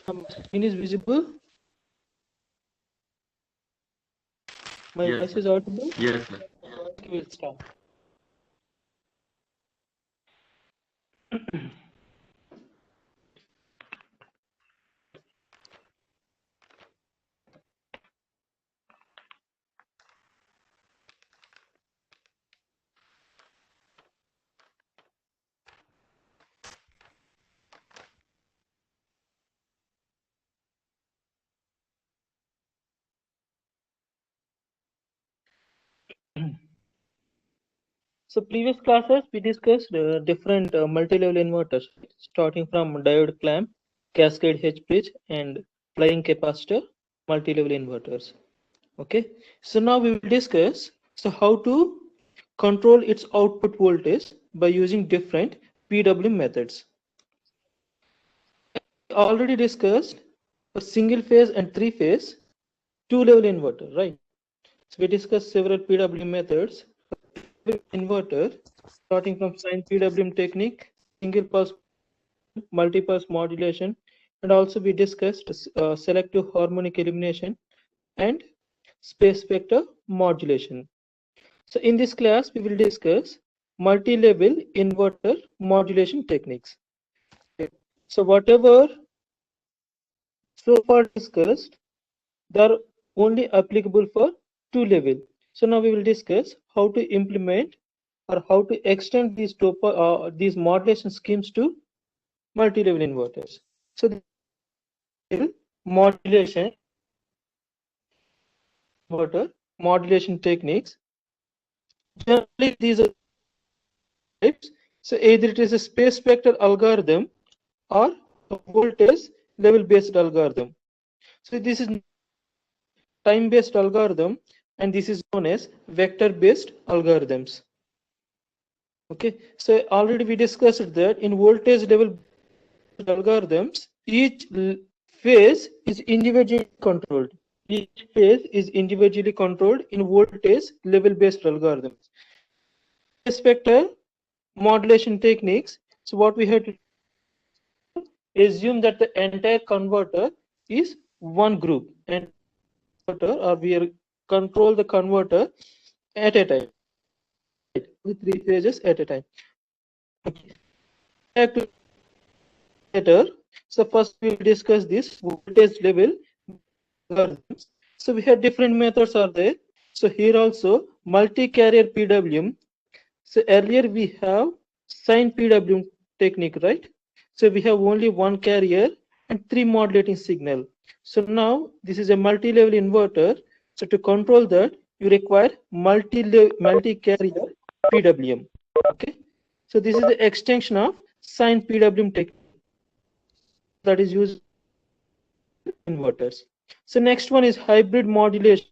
Screen is visible. My Yes, voice sir. is audible. Yes, sir. Okay, we'll start. So previous classes we discussed different multi-level inverters, starting from diode clamp, cascade H-bridge, and flying capacitor multi-level inverters. Okay, so now we will discuss how to control its output voltage by using different PWM methods. We already discussed a single phase and three phase two-level inverter, right? So we discussed several PWM methods. Inverter, starting from sine PWM technique, single pulse, multi-pulse modulation, and also we discussed selective harmonic elimination and space vector modulation. So in this class, we will discuss multi-level inverter modulation techniques. So whatever so far discussed, they are only applicable for two level. So now we will discuss how to implement or how to extend these modulation schemes to multi-level inverters. So the modulation inverter modulation techniques. Generally, these are types. So either it is a space vector algorithm or a voltage level based algorithm. So this is time based algorithm and this is known as vector based algorithms. Okay, so already we discussed that in voltage level algorithms, each phase is individually controlled. Each phase is individually controlled in voltage level based algorithms. Space vector modulation techniques. So what we have to assume that the entire converter is one group and or we control the converter at a time, with three phases at a time. Okay. Back to later. So first we will discuss this voltage level algorithms. So we have different methods are there. So here also multi-carrier PWM. So earlier we have sine PWM technique, right? So we have only one carrier and three modulating signal. So now this is a multi-level inverter. So to control that, you require multi-carrier PWM. Okay. So this is the extension of sine PWM technique that is used in inverters. So next one is hybrid modulation,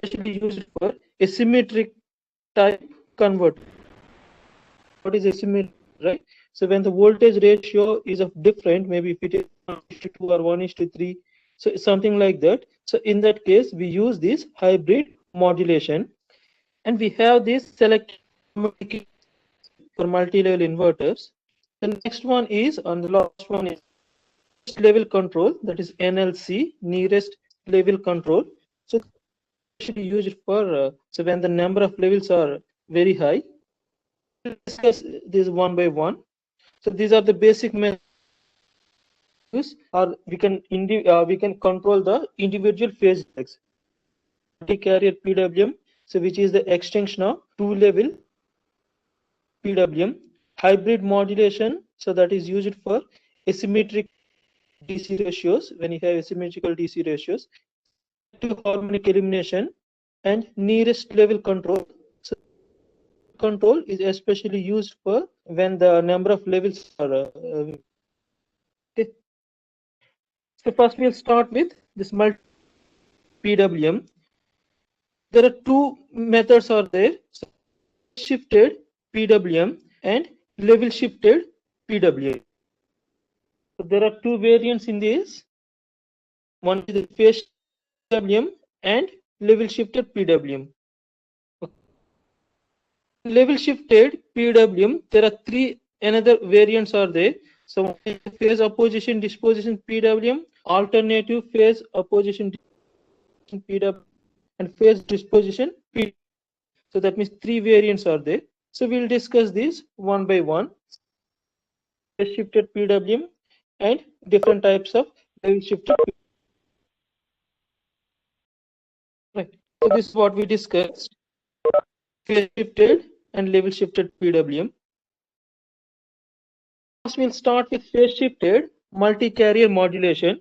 especially used for asymmetric type converter. What is asymmetric, right? So when the voltage ratio is of different, maybe if it is 1:2 or 1:3, so something like that. So in that case, we use this hybrid modulation, and we have this select for multi-level inverters. The next one is, and the last one is level control, that is NLC, nearest level control. So actually used for so when the number of levels are very high. We'll discuss this one by one. So these are the basic methods, or we can control the individual phase legs. Multi-carrier PWM, so which is the extension of two-level PWM. Hybrid modulation, so that is used for asymmetric DC ratios. When you have asymmetrical DC ratios, harmonic elimination, and nearest level control. So control is especially used for when the number of levels are okay. So first we'll start with this multi PWM. There are two methods are there: so shifted PWM and level shifted PWM. So there are two variants in this. One is the phase PWM and level shifted PWM. Okay. Level shifted PWM, there are three another variants are there. So phase opposition disposition PWM, alternative phase opposition disposition PWM, and phase disposition PWM. So that means 3 variants are there. So we'll discuss these one by one. Phase shifted PWM and different types of level shifted. Right. So this is what we discussed. Phase shifted and level shifted PWM. First we'll start with phase shifted multi-carrier modulation.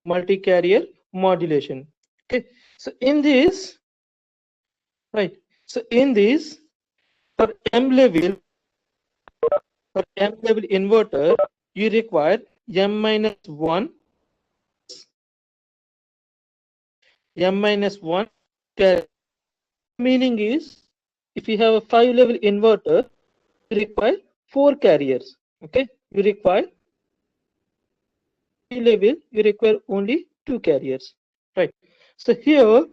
Multi-carrier modulation. Okay. So in this, right. So in this, for M level inverter, you require M-1 carrier. Meaning is, if you have a 5-level inverter, you require 4 carriers. Okay, you require 3-level, you require only 2 carriers. Right. So here,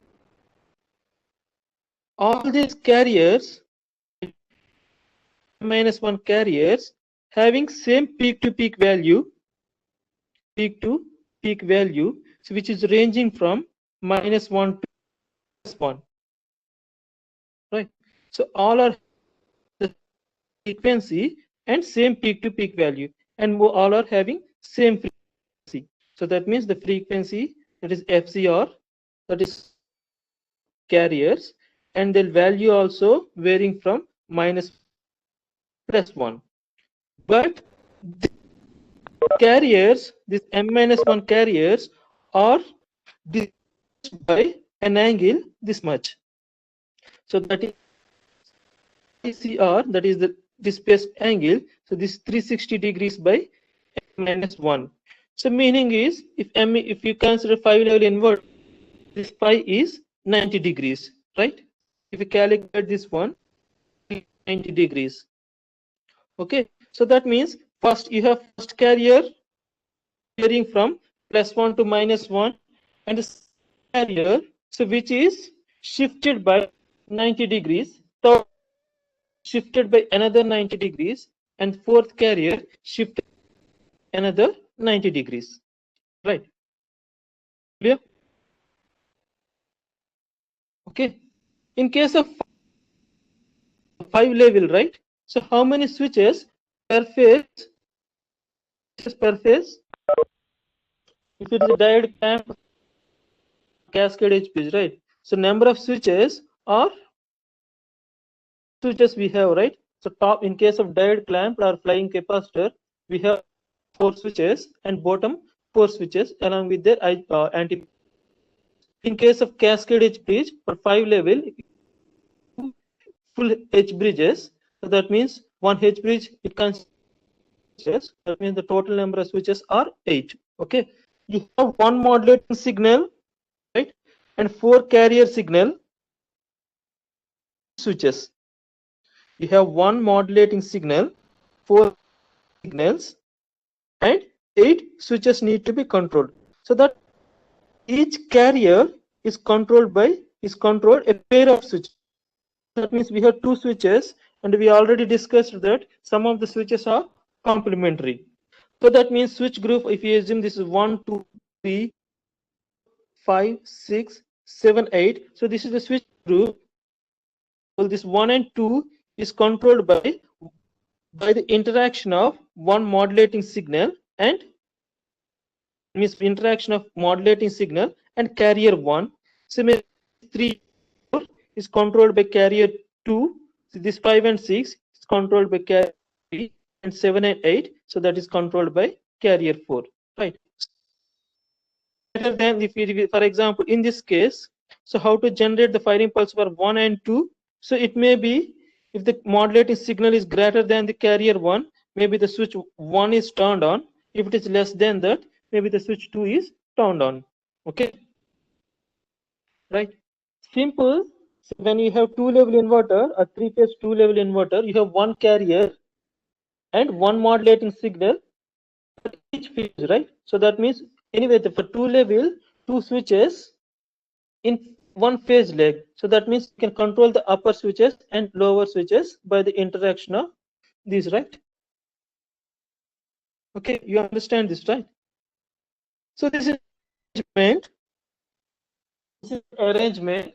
all these carriers, -1 carriers, having same peak to peak value, so which is ranging from -1 to +1. Right. So all are the frequency and same peak to peak value, and all are having same frequency. So that means the frequency, that is FCR, that is carriers, and the value also varying from -+1. But the carriers, these M-1 carriers, are displaced by an angle this much. So that is ICR, that is the displaced angle. So this 360 degrees by M-1. So meaning is, if you consider 5-level inverter, this pi is 90 degrees, right? If you calculate this one, 90 degrees. Okay, so that means first you have first carrier varying from +1 to -1, and the carrier, so which is shifted by 90 degrees, third shifted by another 90 degrees, and fourth carrier shifted another 90 degrees. Right? Clear? Okay. In case of 5-level, right? So how many switches per phase? Per phase? If it is a diode clamp, cascade H-Bridge, right? So number of switches are switches we have, right? So top, in case of diode clamp or flying capacitor, we have 4 switches, and bottom 4 switches along with their anti. In case of cascade H-Bridge for 5-level, full H-bridges, so that means one H-bridge it consists. That means the total number of switches are 8. Okay, you have one modulating signal, right, and 4 carrier signal switches. You have one modulating signal, 4 signals, and 8 switches need to be controlled. So that each carrier is controlled a pair of switches. That means we have 2 switches, and we already discussed that some of the switches are complementary. So that means switch group, if you assume this is 1, 2, 3, 5, 6, 7, 8. So this is the switch group. Well, this 1 and 2 is controlled by the interaction of one modulating signal and interaction of modulating signal and carrier 1. Similarly, 3, 4 is controlled by carrier 2. So this 5 and 6 is controlled by carrier 3, and 7 and 8. So that is controlled by carrier 4. Right. Better than if you, for example, in this case, so how to generate the firing pulse for 1 and 2? So it may be, if the modulating signal is greater than the carrier 1, maybe the switch 1 is turned on. If it is less than that, maybe the switch 2 is turned on. Okay, right? Simple. So when you have 2-level inverter, a 3-phase 2-level inverter, you have one carrier and one modulating signal at each phase, right? So that means anyway, for 2-level, 2 switches in one phase leg. So that means you can control the upper switches and lower switches by the interaction of these, right? Okay, you understand this, right? So this is arrangement. This is arrangement.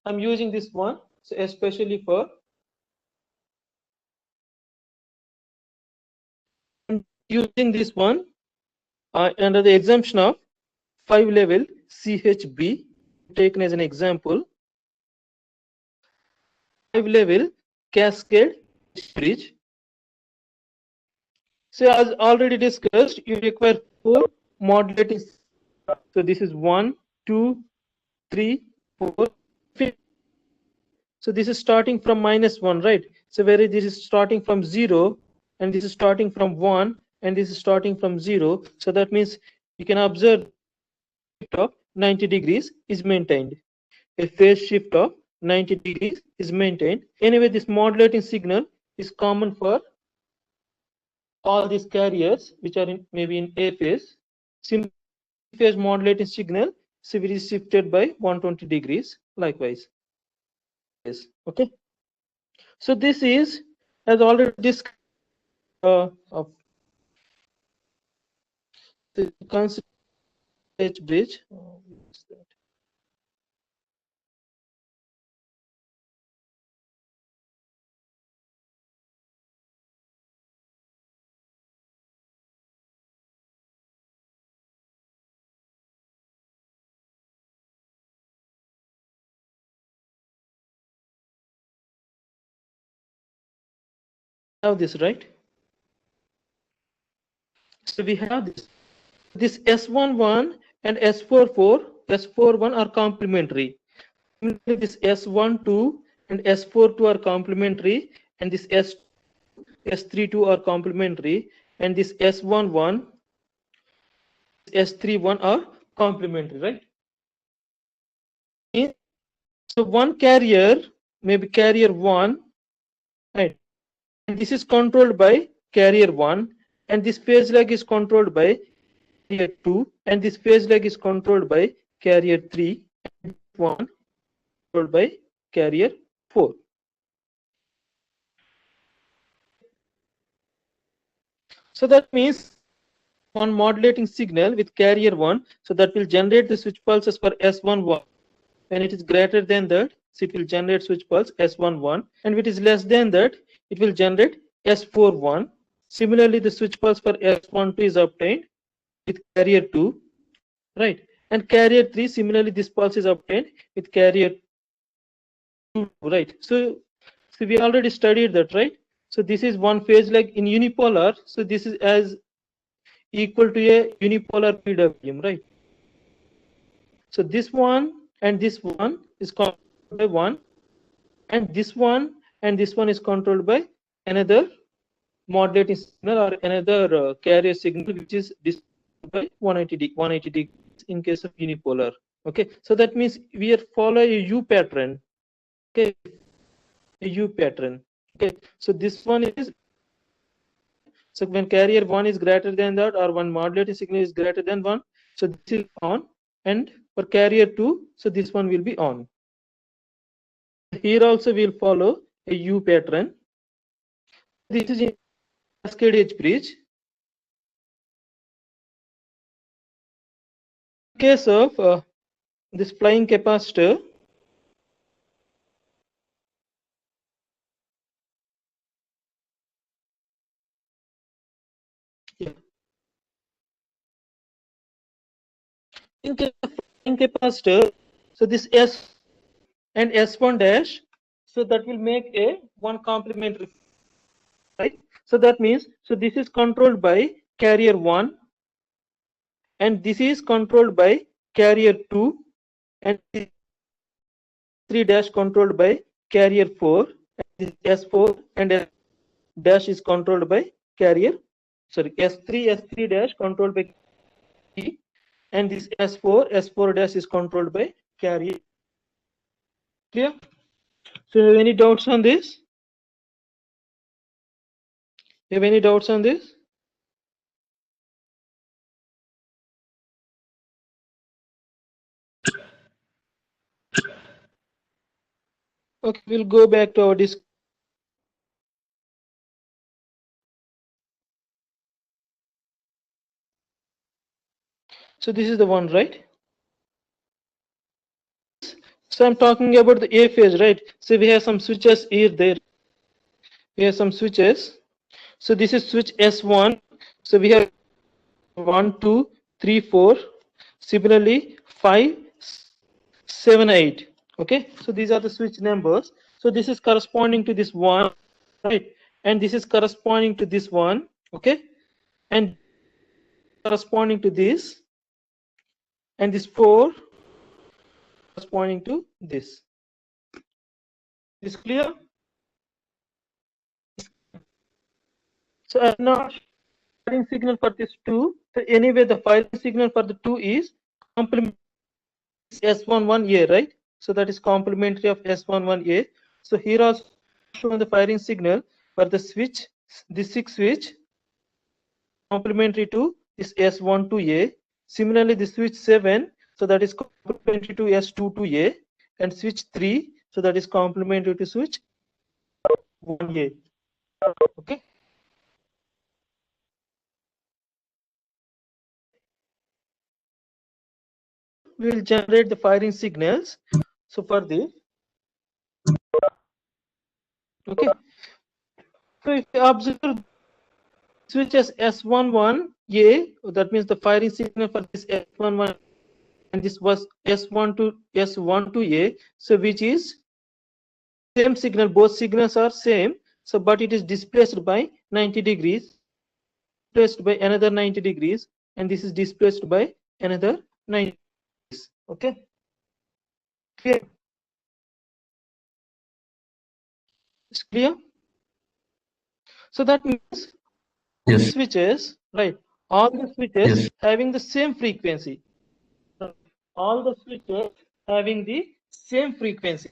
I'm using this one, so especially for using this one under the exemption of 5-level CHB taken as an example. 5-level Cascaded H-Bridge. So as already discussed, you require 4 modulating. So this is 1, 2, 3, 4, 5. So this is starting from -1, right? So where this is starting from 0, and this is starting from 1, and this is starting from 0. So that means you can observe of 90 degrees is maintained. A phase shift of 90 degrees is maintained. Anyway, this modulating signal is common for all these carriers which are in maybe in A phase. Similar phase modulating signal, so it is shifted by 120 degrees likewise. Okay, so this is as already discussed of the concept H-bridge. Have this, right? So we have this S11 and S41 are complementary. Similarly, this S12 and S42 are complementary, and this S32 are complementary, and this S11, S31 are complementary, right? So one carrier, maybe carrier 1, right? And this is controlled by carrier 1, and this phase lag is controlled by carrier 2, and this phase lag is controlled by carrier 3, and 1 controlled by carrier 4. So that means one modulating signal with carrier 1, so that will generate the switch pulses for S11. When it is greater than that, so it will generate switch pulse S11, and if it is less than that, it will generate S41. Similarly, the switch pulse for S12 is obtained with carrier 2, right? And carrier 3, similarly, this pulse is obtained with carrier 2, right? So we already studied that, right? So this is one phase lag in unipolar. So this is as equal to a unipolar PWM, right? So this one and this one is controlled by one, and this one and this one is controlled by another modulating signal or another carrier signal, which is distributed by 180 degrees in case of unipolar. Okay, so that means we follow a U pattern. Okay, a U pattern. Okay, so this one is, so when carrier 1 is greater than that, or one modulating signal is greater than 1, so this is on, and for carrier 2, so this one will be on. Here also we'll follow a U pattern. This is in Cascaded H-Bridge. In case of this flying capacitor, yeah. In case of flying capacitor, so this S and S1 dash, so that will make a one complementary, right? So that means, so this is controlled by carrier 1, and this is controlled by carrier 2, and 3 dash controlled by carrier 4, and this S4 and S dash is controlled by carrier, sorry, S3 dash controlled by T, and this S4 dash is controlled by carrier. Clear? So you have any doubts on this? You have any doubts on this? Okay, we'll go back to our discussion. So this is the one, right? So I'm talking about the A phase, right? So we have some switches here, there. We have some switches. So this is switch S1. So we have 1, 2, 3, 4. Similarly, 5, 7, 8. Okay. So these are the switch numbers. So this is corresponding to this one, right? And this is corresponding to this one. Okay. And corresponding to this. And this 4 corresponding to this. Is clear? So I'm not firing signal for this 2. So anyway, the firing signal for the 2 is complementary S11A, right? So that is complementary of S11A. So here also shown the firing signal for the switch, this 6 switch, complementary to this S12A. Similarly, the switch 7, so that is complementary to S22A, and switch 3, so that is complementary to switch 1A. Okay. We will generate the firing signals. So for this, okay. So if you observe switches S11A, that means the firing signal for this S11, and this was S12A. So which is same signal, both signals are same. So but it is displaced by 90 degrees, displaced by another 90 degrees, and this is displaced by another 90 degrees. Okay. Clear? It's clear. So that means Yes. switches, right? All the switches Yes. having the same frequency. All the switches having the same frequency.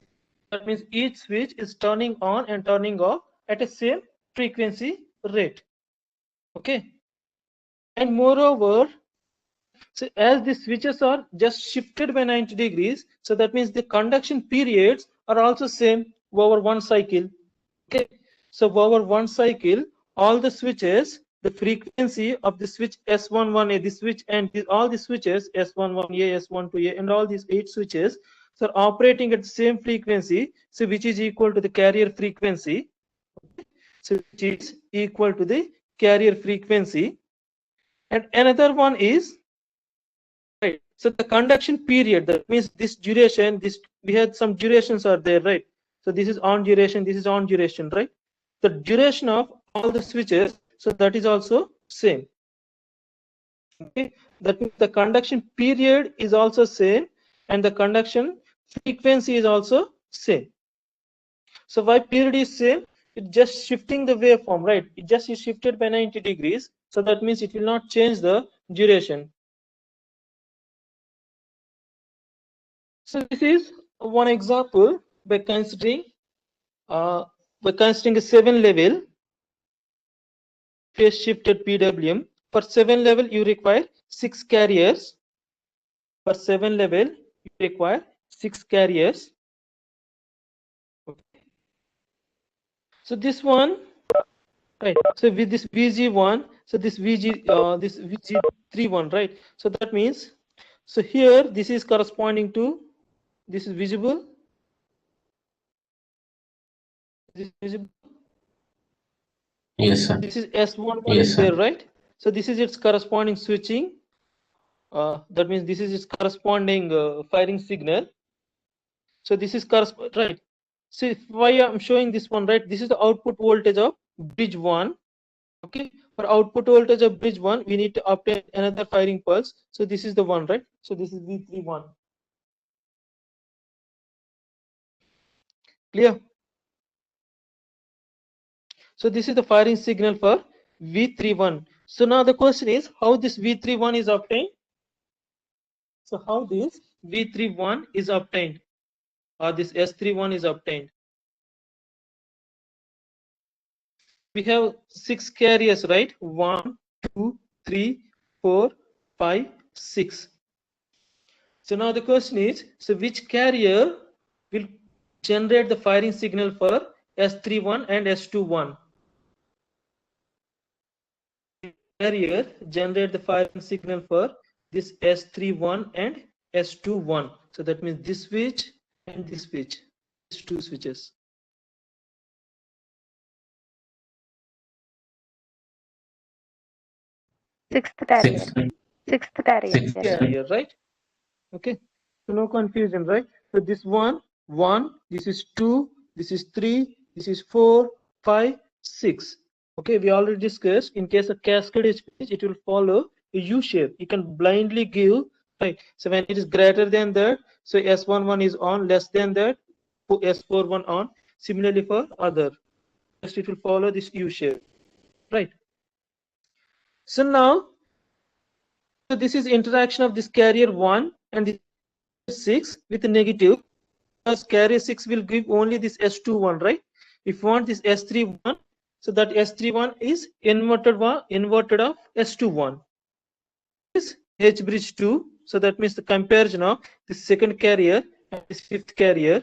That means each switch is turning on and turning off at a same frequency rate. Okay. And moreover, so as the switches are just shifted by 90 degrees, so that means the conduction periods are also same over one cycle. Okay. So over one cycle, all the switches, the frequency of the switch S11A, the switch and all the switches S11A, S12A, and all these 8 switches, so are operating at the same frequency, so which is equal to the carrier frequency. So which is equal to the carrier frequency. And another one is, right, so the conduction period, that means this duration, this we had some durations are there, right? So this is on duration, this is on duration, right? The duration of all the switches, so that is also same. Okay, that means the conduction period is also same, and the conduction frequency is also same. So why period is same? It just shifting the waveform, right? It just is shifted by 90 degrees, so that means it will not change the duration. So this is one example by considering a 7-level phase shifted PWM. For 7 level, you require 6 carriers. For 7 level, you require 6 carriers. Okay. So this one, right? So with this VG1, so this VG31, right? So that means, so here this is corresponding to, this is visible. This is visible. Yes, sir. This is S11 Yes, is sir. there, right? So this is its corresponding switching. That means this is its corresponding firing signal. So this is right. See why I'm showing this one, right? This is the output voltage of bridge 1. Okay. For output voltage of bridge 1, we need to obtain another firing pulse. So this is the one, right? So this is V31. Clear? So this is the firing signal for V31. So now the question is how this V31 is obtained. So how this V31 is obtained, or this S31 is obtained? We have 6 carriers, right? 1, 2, 3, 4, 5, 6. So now the question is, so which carrier will generate the firing signal for S31 and S21? Carrier generate the firing signal for this S31 and S21. So that means this switch and this switch, these two switches. Sixth carrier. Sixth carrier. Sixth carrier, right? Okay. So no confusion, right? So this one, this is 2, this is 3, this is 4, 5, 6. Okay, we already discussed in case of cascade H-bridge, it will follow a U shape. You can blindly give, right? So when it is greater than that, so S11 is on, less than that, S41 on. Similarly for other, just it will follow this U shape, right? So now, so this is interaction of this carrier 1 and this 6 with a negative, because carrier 6 will give only this S21, right? If you want this S31, so that S31 is inverted of S21. This H bridge 2, so that means the comparison of the second carrier and this fifth carrier.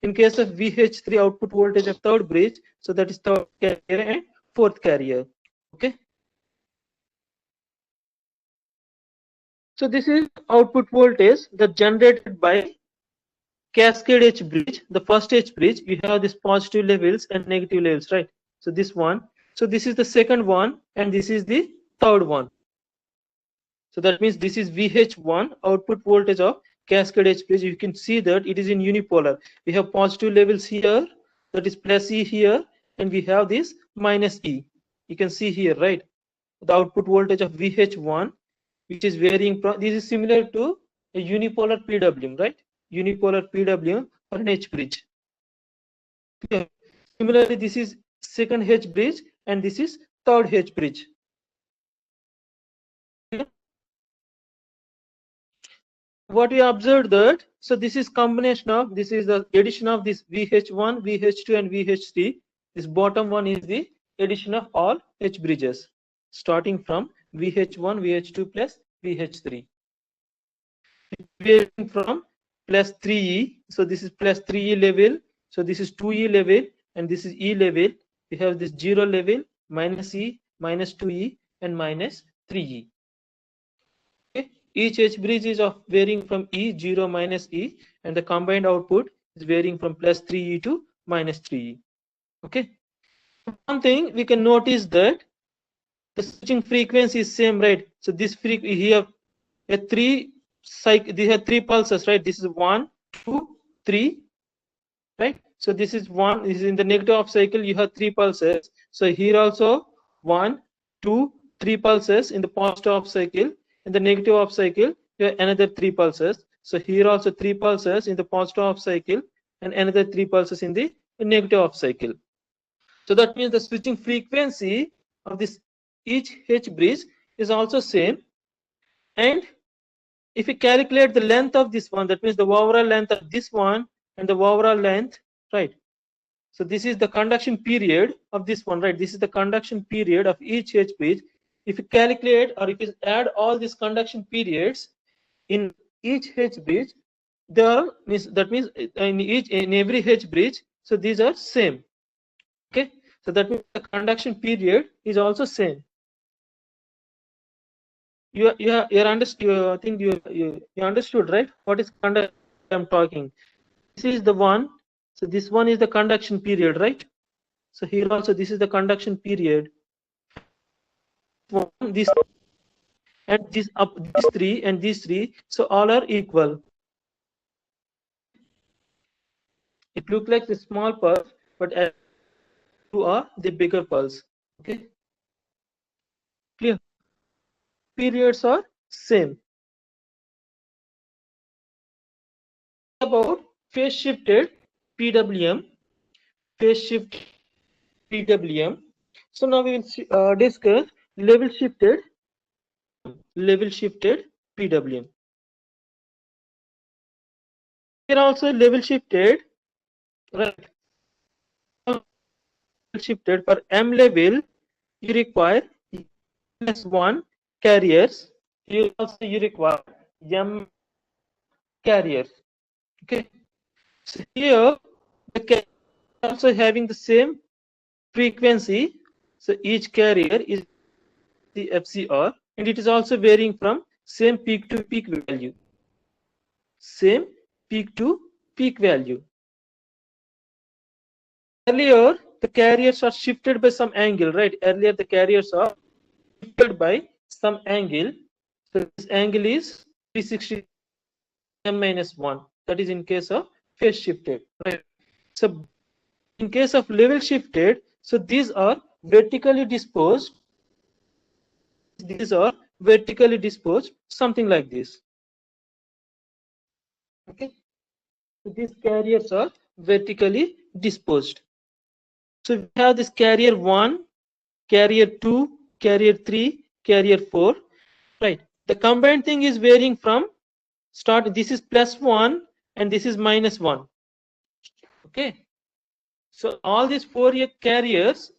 In case of VH3 output voltage of third bridge, so that is third carrier and fourth carrier. Okay. So this is output voltage that generated by Cascade H-Bridge. The first H-Bridge, you have this positive levels and negative levels, right? So this one. So this is the second one, and this is the third one. So that means this is VH1 output voltage of Cascade H-Bridge. You can see that it is in unipolar. We have positive levels here, that is plus E here, and we have this minus E. You can see here, right? The output voltage of VH1, which is varying from, this is similar to a unipolar PWM, right? Unipolar PWM for an H bridge. Similarly, this is second H bridge and this is third H bridge. What we observed that, so this is combination of, this is the addition of this VH1, VH2 and VH3. This bottom one is the addition of all H bridges, starting from VH1, VH2 plus VH3. Varying from plus 3E, so this is plus 3E level, so this is 2E level, and this is E level. We have this 0 level, minus E, minus 2E, and minus 3E. Okay. Each H bridge is of varying from E, 0, minus E, and the combined output is varying from plus 3E to minus 3E. Okay. One thing we can notice that the switching frequency is same, right? So this here a three cycle, these are three pulses, right? This is 1, 2, 3, right? So this is one, this is in the negative half cycle, you have three pulses. So here also 1, 2, 3 pulses in the positive half cycle. In the negative half cycle, you have another 3 pulses. So here also 3 pulses in the positive half cycle and another 3 pulses in the negative half cycle. So that means the switching frequency of this each H bridge is also same. And if we calculate the length of this one, that means the overall length of this one and the overall length, right? So this is the conduction period of this one, right? This is the conduction period of each H bridge. If you calculate or if you add all these conduction periods in each H bridge, that means in every H bridge, so these are same. Okay, so that means the conduction period is also same. You understood. I think you understood, right? What is conduction I'm talking? This is the one. So this one is the conduction period, right? So here also this is the conduction period. This and this up these three and these three, so all are equal. It looks like the small pulse, but as two are the bigger pulse. Okay, clear? Periods are same. About phase shifted PWM, phase shift PWM. So now we will discuss level shifted PWM. Here also level shifted, right? Shifted for M level, you require plus 1 carriers. You require M carriers. Okay. So here the carrier also having the same frequency. So each carrier is the FCR, and it is also varying from same peak to peak value. Same peak to peak value. Earlier, the carriers are shifted by some angle, right? Earlier, the carriers are shifted by some angle. So this angle is 360 m minus 1. That is in case of phase shifted, right? So in case of level shifted, so these are vertically disposed. These are vertically disposed, something like this. Okay. So these carriers are vertically disposed. So we have this carrier 1, carrier 2, carrier 3, carrier 4, right? The combined thing is varying from start. This is +1 and this is -1. Okay. So all these 4 carriers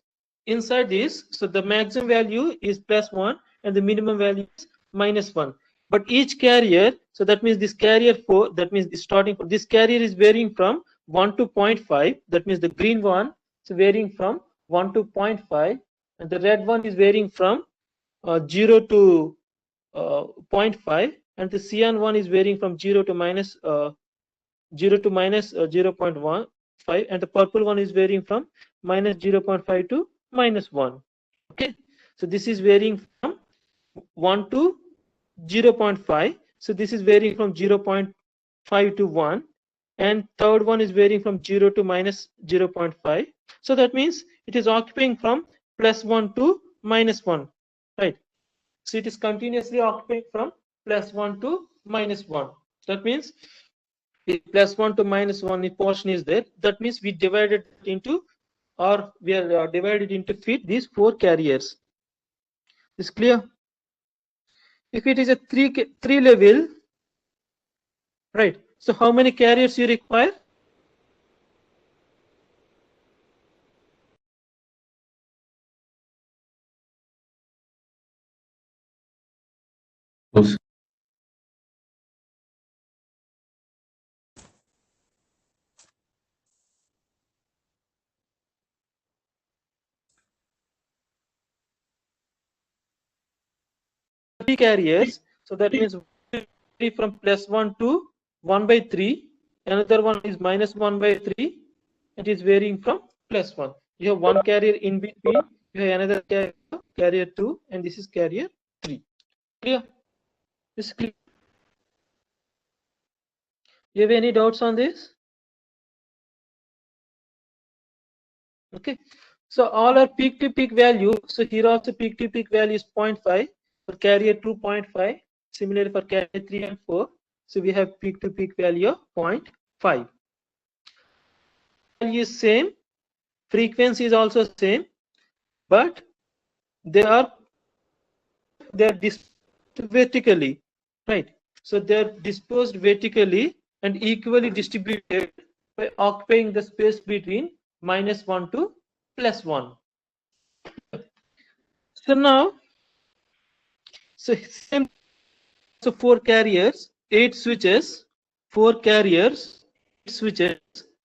inside this, so the maximum value is +1 and the minimum value is -1. But each carrier, so that means this carrier 4, that means the starting for this carrier is varying from 1 to 0.5. That means the green one is varying from 1 to 0.5, and the red one is varying from 0 to 0.5, and the cyan one is varying from 0 to minus 0.15, and the purple one is varying from -0.5 to -1. Okay, so this is varying from 1 to 0.5. So this is varying from 0.5 to 1, and third one is varying from 0 to -0.5. So that means it is occupying from +1 to -1, right? So it is continuously occupying from +1 to -1. That means if +1 to -1 portion is there, that means we divided into, or we are divided into feet these 4 carriers. Is clear? If it is a three level, right? So how many carriers you require? Three carriers. So that means from +1 to 1/3. Another one is -1/3. It is varying from +1. You have one carrier in between. You have another carrier 2, and this is carrier 3. Clear? This clear? You have any doubts on this? Okay. So all are peak to peak value. So here also peak to peak value is 0.5 for carrier 2.5. Similarly for carrier 3 and 4. So we have peak to peak value of 0.5. Value is same. Frequency is also same, but they are disposed vertically, right? So they are disposed vertically and equally distributed by occupying the space between -1 to +1. So now, so same, so 4 carriers, 8 switches, 4 carriers, 8 switches,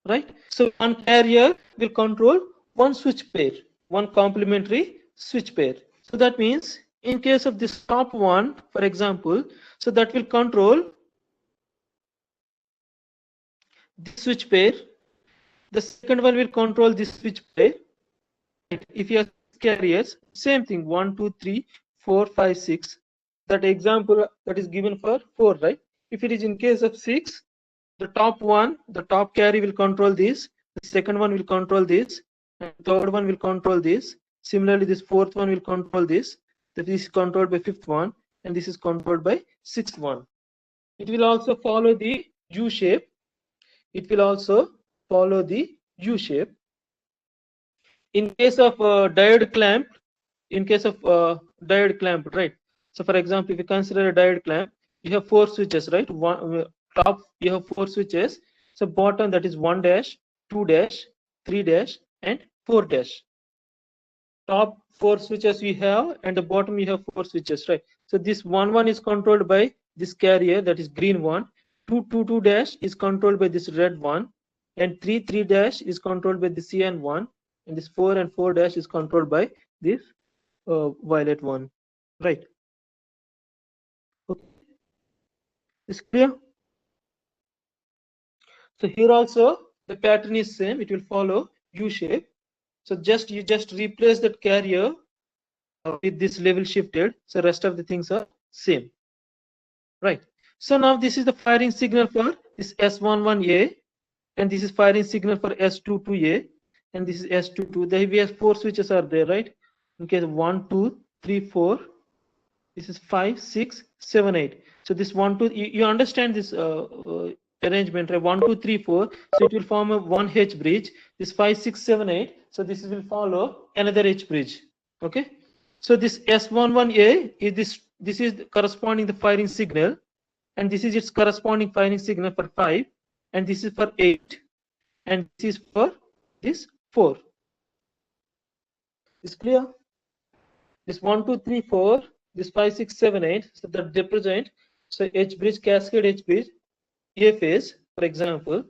right? So one carrier will control one switch pair, one complementary switch pair. So that means in case of this top one, for example, so that will control this switch pair. The second one will control this switch pair. If you have carriers, same thing, 1, 2, 3, 4, 5, 6. That example that is given for 4, right? If it is in case of 6, the top one, the top carry will control this, the second one will control this, and third one will control this. Similarly, this fourth one will control this. That is controlled by fifth one, and this is controlled by sixth one. It will also follow the U shape. It will also follow the U shape. In case of diode clamp, right? So for example, if you consider a diode clamp, you have 4 switches, right? One top, you have 4 switches. So bottom, that is 1 dash, 2 dash, 3 dash, and 4 dash. Top 4 switches we have, and the bottom you have 4 switches, right? So this one is controlled by this carrier, that is green one. 2 dash is controlled by this red one, and 3 dash is controlled by the cyan one, and this 4 and 4 dash is controlled by this violet one, right? Okay. Is clear? So here also the pattern is same. It will follow U shape. So you just replace that carrier with this level shifted. So rest of the things are same. Right. So now this is the firing signal for this S11A, and this is firing signal for S22A, and this is S22. The we have 4 switches are there, right? In case 1, 2, 3, 4. This is 5, 6, 7, 8. So this 1, 2. You understand this arrangement, right? 1, 2, 3, 4. So it will form a 1 H bridge. This 5, 6, 7, 8. So this will follow another H bridge. Okay. So this S11A is this. This is corresponding the firing signal, and this is its corresponding firing signal for 5, and this is for 8, and this is for this 4. Is clear? This 1, 2, 3, 4, this 5, 6, 7, 8. So that represent so H bridge, cascade H bridge, A phase, for example.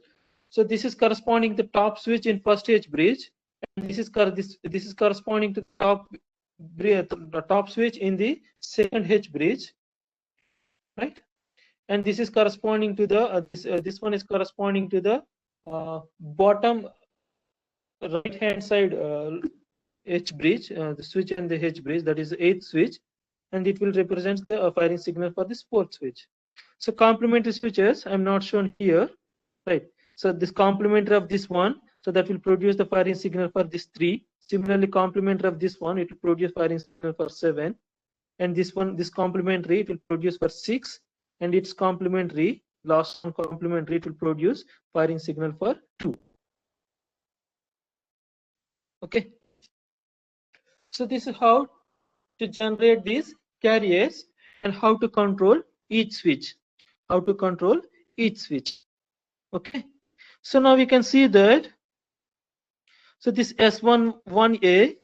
So this is corresponding to the top switch in first H bridge, and this is corresponding to the top switch in the second H bridge, right? And this is corresponding to the this one is corresponding to the bottom right hand side H bridge, the switch and the H bridge, that is the 8th switch, and it will represent the firing signal for this 4th switch. So complementary switches I'm not shown here, right? So this complementary of this one, so that will produce the firing signal for this 3. Similarly, complementary of this one, it will produce firing signal for 7, and this one, this complementary, it will produce for 6, and its complementary, last one complementary, it will produce firing signal for 2. Okay. So this is how to generate these carriers and how to control each switch. How to control each switch. Okay. So now we can see that. So this S11A,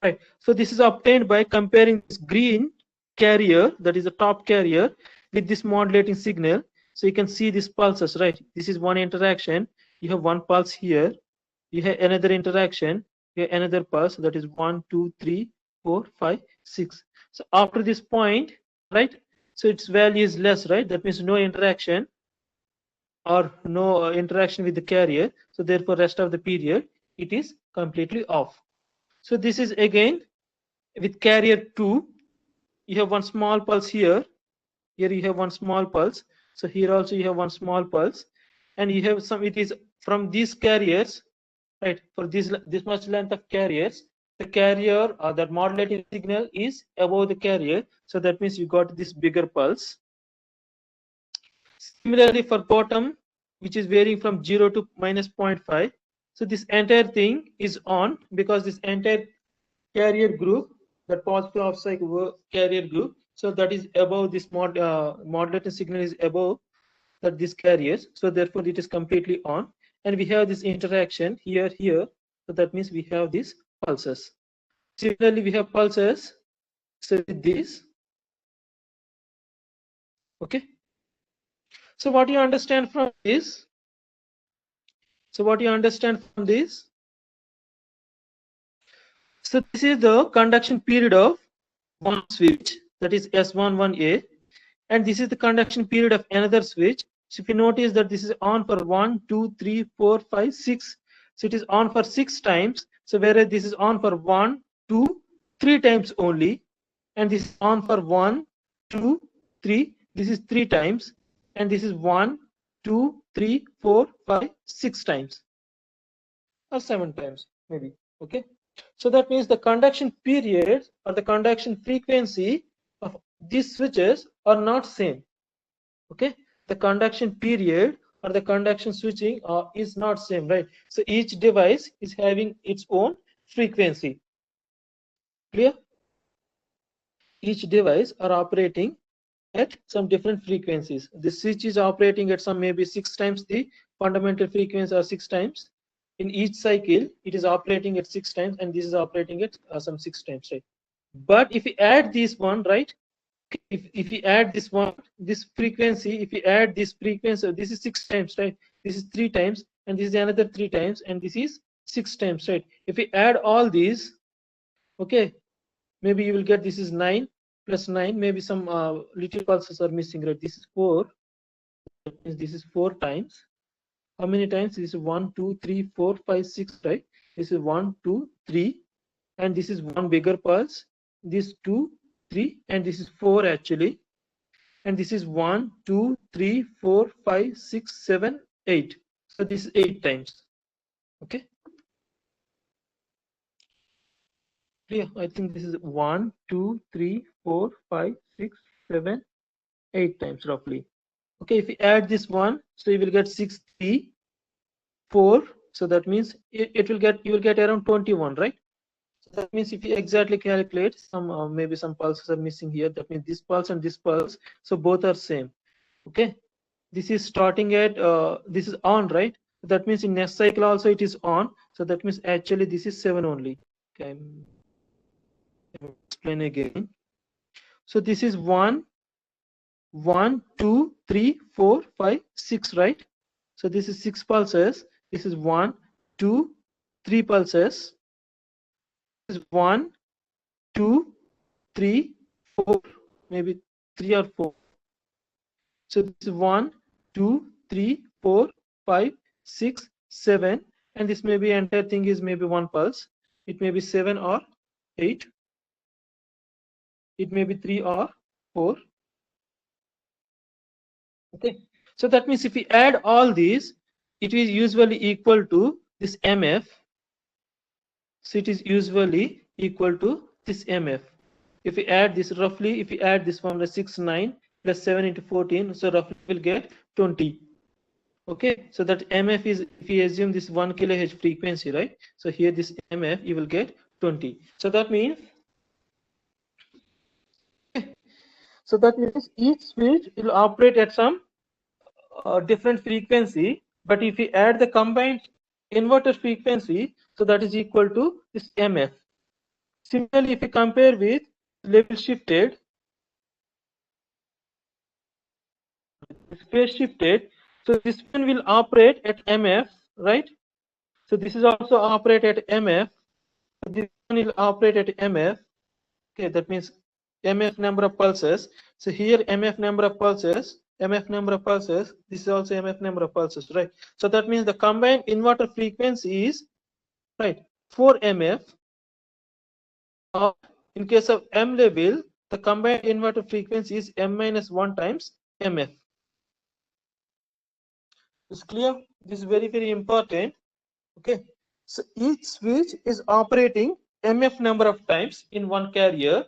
right? So this is obtained by comparing this green carrier, that is the top carrier, with this modulating signal. So you can see these pulses, right? This is one interaction. You have one pulse here. You have another interaction. You have another pulse, that is 1, 2, 3, 4, 5, 6. So after this point, right? So its value is less, right? That means no interaction or no interaction with the carrier. So therefore, rest of the period, it is completely off. So this is again with carrier 2. You have one small pulse here. Here you have one small pulse. So here also you have one small pulse, and you have some. It is from these carriers, right? For this much length of carriers, the carrier or that modulating signal is above the carrier. So that means you got this bigger pulse. Similarly, for bottom, which is varying from 0 to minus 0.5. So this entire thing is on because this entire carrier group, that positive off cycle carrier group, so that is above this modulating signal is above that these carriers. So therefore, it is completely on, and we have this interaction here. So that means we have these pulses. Similarly, we have pulses. So with this, okay. So what you understand from this? So what you understand from this? So this is the conduction period of one switch, that is S11A, and this is the conduction period of another switch. So if you notice that this is on for 1, 2, 3, 4, 5, 6. So it is on for 6 times. So whereas this is on for 1, 2, 3 times only, and this is on for 1, 2, 3. This is 3 times, and this is 1, 2, 3, 4, 5, 6 times, or 7 times maybe. Okay. So that means the conduction period or the conduction frequency of these switches are not same. Okay. The conduction period or the conduction switching is not same, right? So each device is having its own frequency. Clear? Each device are operating at some different frequencies. The switch is operating at some maybe 6 times the fundamental frequency, or 6 times. In each cycle, it is operating at 6 times, and this is operating at some 6 times, right? But if we add this one, right? If we add this one, this frequency, if we add this frequency, this is 6 times, right? This is 3 times, and this is another 3 times, and this is 6 times, right? If we add all these, okay, maybe you will get this is 9 plus 9, maybe some little pulses are missing, right? This is 4, that means this is 4 times. How many times? This is 1, 2, 3, 4, 5, 6, right? This is 1, 2, 3, and this is one bigger pulse. This 2, 3, and this is 4 actually. And this is 1, 2, 3, 4, 5, 6, 7, 8. So this is 8 times. Okay. Yeah, I think this is 1, 2, 3, 4, 5, 6, 7, 8 times roughly. Okay, if you add this one, so you will get 6, 3, 4. So that means you will get around 21, right? So that means if you exactly calculate, some maybe some pulses are missing here. That means this pulse and this pulse, so both are same. Okay, this is starting at this is on, right? That means in next cycle also it is on. So that means actually this is 7 only. Okay, I'm explain again. So this is 1, 1, 2, 3, 4, 5, 6, right? So this is 6 pulses. This is 1, 2, 3 pulses. This is 1, 2, 3, 4, maybe 3 or 4. So this is 1, 2, 3, 4, 5, 6, 7, and this may be entire thing is maybe one pulse. It may be 7 or 8. It may be 3 or 4. Okay. So that means if we add all these, it is usually equal to this MF. So it is usually equal to this MF. If we add this roughly, if we add this formula 6, 9 plus 7 into 14, so roughly we'll get 20. Okay, so that MF is, if you assume this 1 kHz frequency, right? So here this MF you will get 20. So that means, so that means each switch will operate at some different frequency, but if we add the combined inverter frequency, so that is equal to this MF. Similarly, if you compare with level shifted, phase shifted, so this one will operate at MF, right? So this is also operate at MF. This one will operate at MF. Okay, that means MF number of pulses. So here MF number of pulses, MF number of pulses. This is also MF number of pulses, right? So that means the combined inverter frequency is, right, 4 MF. Or in case of M level, the combined inverter frequency is M minus 1 times MF. It's clear? This is very, very important. Okay. So each switch is operating MF number of times in one carrier.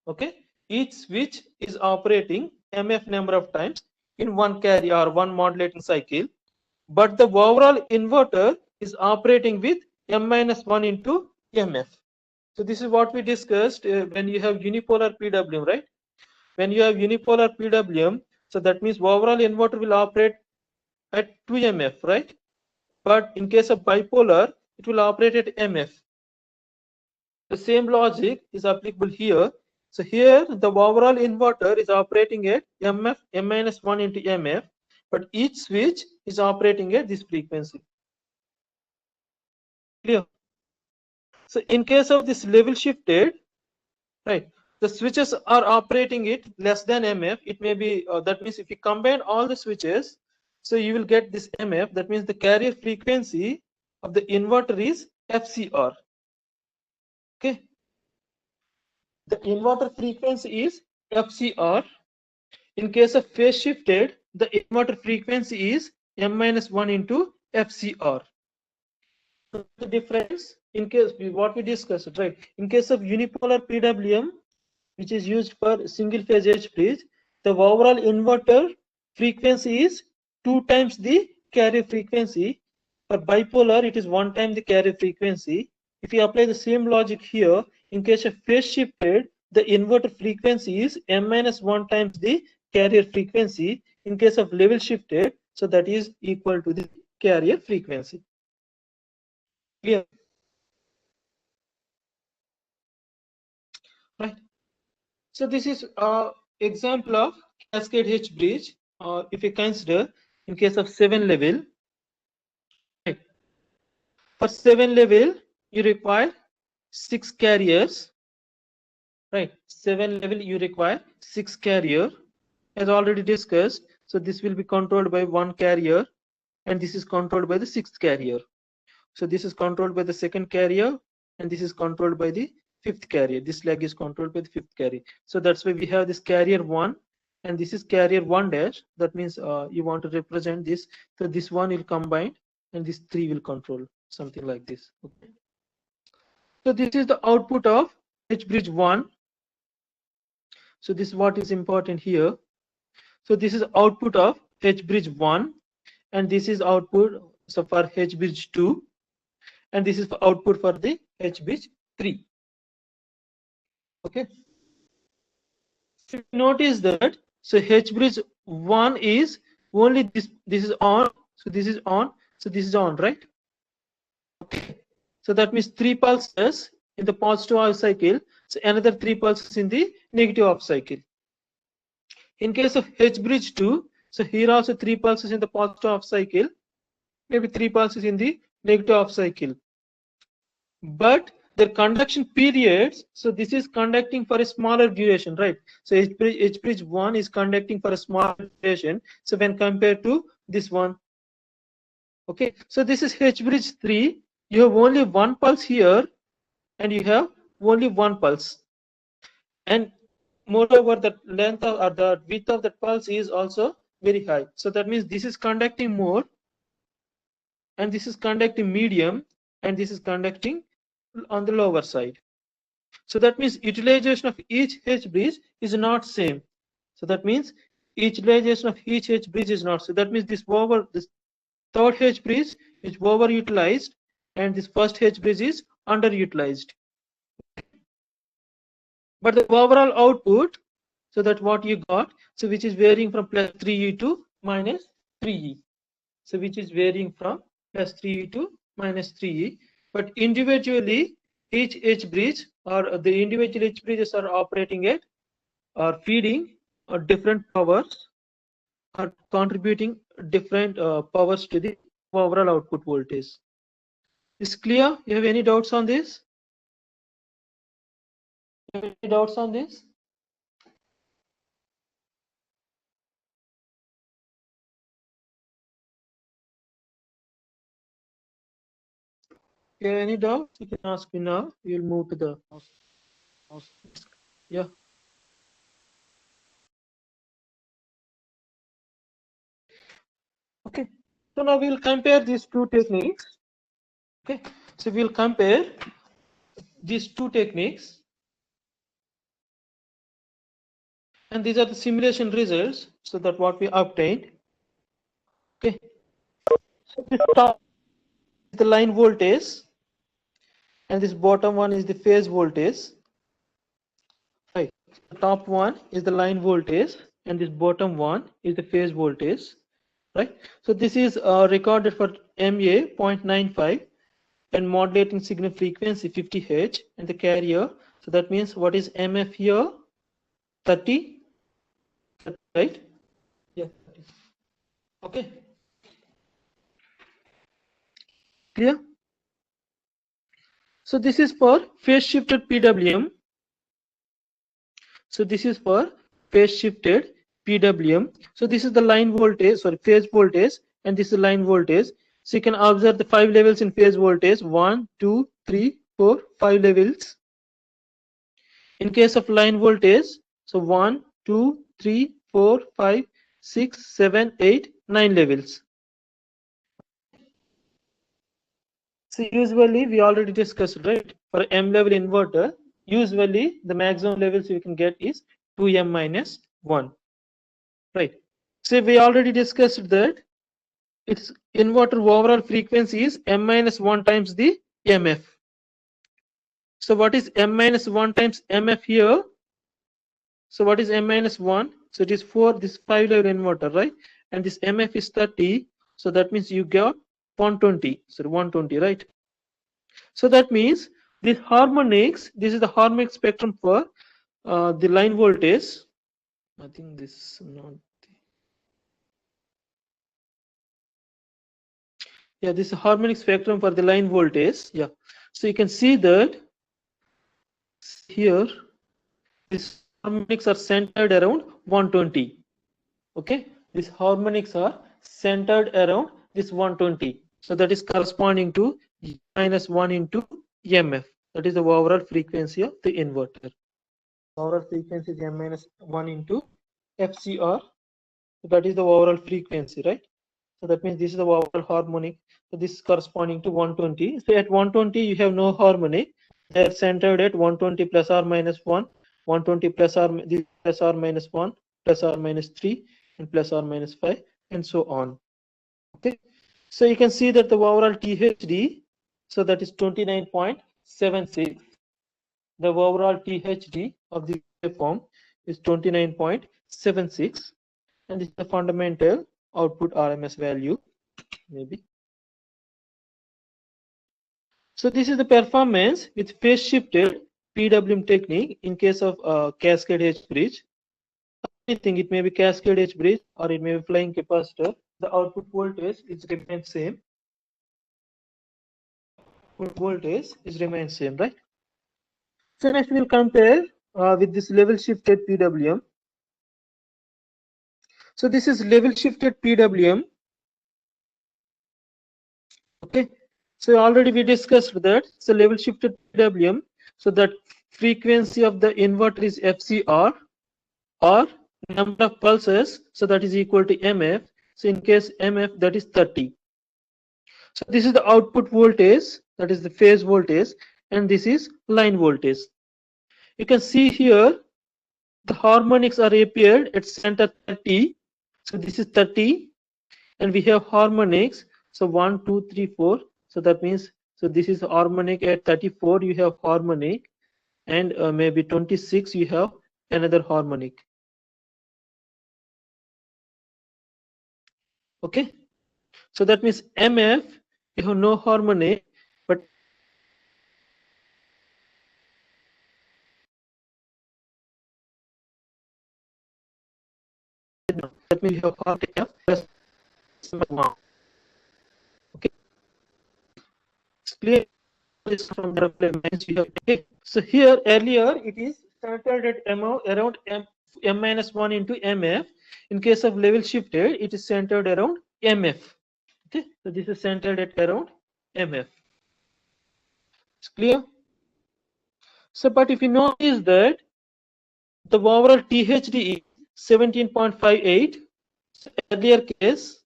Okay. Each switch is operating MF number of times in one carrier or one modulating cycle. But the overall inverter is operating with M minus 1 into MF. So this is what we discussed when you have unipolar PWM, right? When you have unipolar PWM, so that means overall inverter will operate at 2 MF, right? But in case of bipolar, it will operate at MF. The same logic is applicable here. So here the overall inverter is operating at MF, M minus 1 into MF, but each switch is operating at this frequency. Clear? So in case of this level shifted, right, the switches are operating it less than MF. It may be, that means if you combine all the switches, so you will get this MF. That means the carrier frequency of the inverter is FCR. Okay. The inverter frequency is FCR. In case of phase shifted, the inverter frequency is M minus 1 into FCR. The difference in case what we discussed, right? In case of unipolar PWM, which is used for single phase H-bridge, the overall inverter frequency is 2 times the carrier frequency. For bipolar, it is 1 time the carrier frequency. If you apply the same logic here, in case of phase shifted, the inverter frequency is M minus 1 times the carrier frequency. In case of level shifted, so that is equal to the carrier frequency. Clear? Right. So this is example of Cascade H-Bridge. If you consider in case of 7 level, right? For 7 level, you require 6 carriers, right? 7 level you require 6 carrier, as already discussed. So this will be controlled by 1 carrier, and this is controlled by the 6th carrier. So this is controlled by the 2nd carrier, and this is controlled by the 5th carrier. This leg is controlled by the 5th carrier. So that's why we have this carrier 1, and this is carrier 1 dash. That means you want to represent this. So this one will combine, and this 3 will control, something like this. Okay. So this is the output of H-bridge 1. So this is what is important here. So this is output of H-bridge 1, and this is output so for H-bridge 2, and this is for output for the H-bridge 3. Okay. So notice that so H-bridge 1 is only this is on, so this is on, so this is on, right? Okay. So that means 3 pulses in the positive half cycle, so another 3 pulses in the negative half cycle. In case of H-bridge 2, so here also 3 pulses in the positive half cycle, maybe 3 pulses in the negative half cycle. But their conduction periods, so this is conducting for a smaller duration, right? So H-bridge 1 is conducting for a smaller duration, so when compared to this one. Okay, so this is H-bridge 3, you have only 1 pulse here, and you have only 1 pulse, and moreover the length of, or the width of that pulse is also very high. So that means this is conducting more, and this is conducting medium, and this is conducting on the lower side. So that means utilization of each H-bridge is not same. So that means utilization of each H-bridge is not. So that means this 3rd H-bridge is overutilized, and this 1st H-bridge is underutilized. But the overall output, so that what you got, so which is varying from plus 3E to minus 3E. So which is varying from plus 3E to minus 3E. But individually, each H-bridge or the individual H-bridges are operating at or feeding different powers, or contributing different powers to the overall output voltage. Is clear? You have any doubts on this? Any doubts on this? You have any doubts? You can ask me now. We'll move to the yeah. Okay. So now we'll compare these two techniques. Okay. So we'll compare these two techniques, and these are the simulation results. So that what we obtained. Okay. So this top is the line voltage, and this bottom one is the phase voltage. Right. The top one is the line voltage, and this bottom one is the phase voltage. Right. So this is recorded for MA 0.95 and modulating signal frequency 50 Hz, and the carrier. So that means what is MF here? 30, right? Yeah. Okay. Clear? So this is for phase shifted PWM. So this is for phase shifted PWM. So this is the line voltage, sorry, phase voltage, and this is line voltage. So you can observe the 5 levels in phase voltage: 1, 2, 3, 4, 5 levels. In case of line voltage, so 1, 2, 3, 4, 5, 6, 7, 8, 9 levels. So usually we already discussed, right? For M level inverter, usually the maximum levels you can get is 2M minus 1, right? So we already discussed that its inverter overall frequency is M minus 1 times the MF. So what is M minus 1 times MF here? So what is M minus 1? So it is for this 5 level inverter, right? And this MF is 30. So that means you got 120. So 120, right? So that means this harmonics, this is the harmonic spectrum for the line voltage. I think this is not. Yeah, this is harmonic spectrum for the line voltage. Yeah. So you can see that here. these harmonics are centered around 120. Okay, these harmonics are centered around this 120. So that is corresponding to minus 1 into MF. That is the overall frequency of the inverter. Overall frequency is M minus 1 into FCR. So that is the overall frequency, right? So that means this is the overall harmonic. So this is corresponding to 120. So at 120 you have no harmonic. They are centered at 120 plus or minus 1, 120 plus or this plus or minus 1, plus or minus 3, and plus or minus 5, and so on. Okay. So you can see that the overall THD, so that is 29.76. The overall THD of the waveform is 29.76, and this is the fundamental output RMS value, maybe. So this is the performance with phase shifted PWM technique in case of Cascade H-Bridge. Anything, it may be Cascade H-Bridge or it may be flying capacitor. The output voltage is remains same. Output voltage is remains same, right? So next we'll compare with this level shifted PWM. So this is level shifted PWM. Okay. So already we discussed that. So level shifted PWM. So that frequency of the inverter is FCR, or number of pulses. So that is equal to MF. So in case MF, that is 30. So this is the output voltage. That is the phase voltage, and this is line voltage. You can see here the harmonics are appeared at center 30. So this is 30, and we have harmonics. So 1, 2, 3, 4. So that means, so this is harmonic at 34. You have harmonic, and maybe 26. You have another harmonic. Okay. So that means MF, you have no harmonic, but that means you have harmonic F plus 1. Okay. It's clear this from the reference you have taken. So here earlier it is centered at around M minus 1 into MF. In case of level shifted, it is centered around MF. Okay. So this is centered at around MF. It's clear. So, but if you notice that the overall THD is 17.58. So earlier case,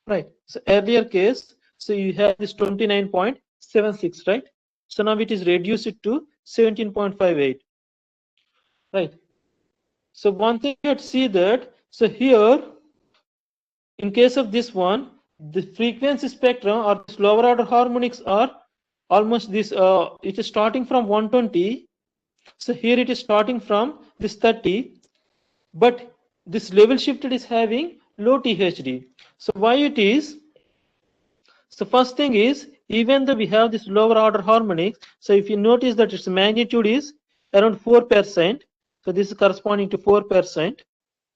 right? So earlier case, so you have this 29.76, right? So now it is reduced to 17.58, right? So one thing you have to see that, so here, in case of this one, the frequency spectrum or this lower order harmonics are almost this, it is starting from 120. So here it is starting from this 30, but this level shifted is having low THD. So why it is? So first thing is, even though we have this lower order harmonics, so if you notice that its magnitude is around 4%, so this is corresponding to 4%.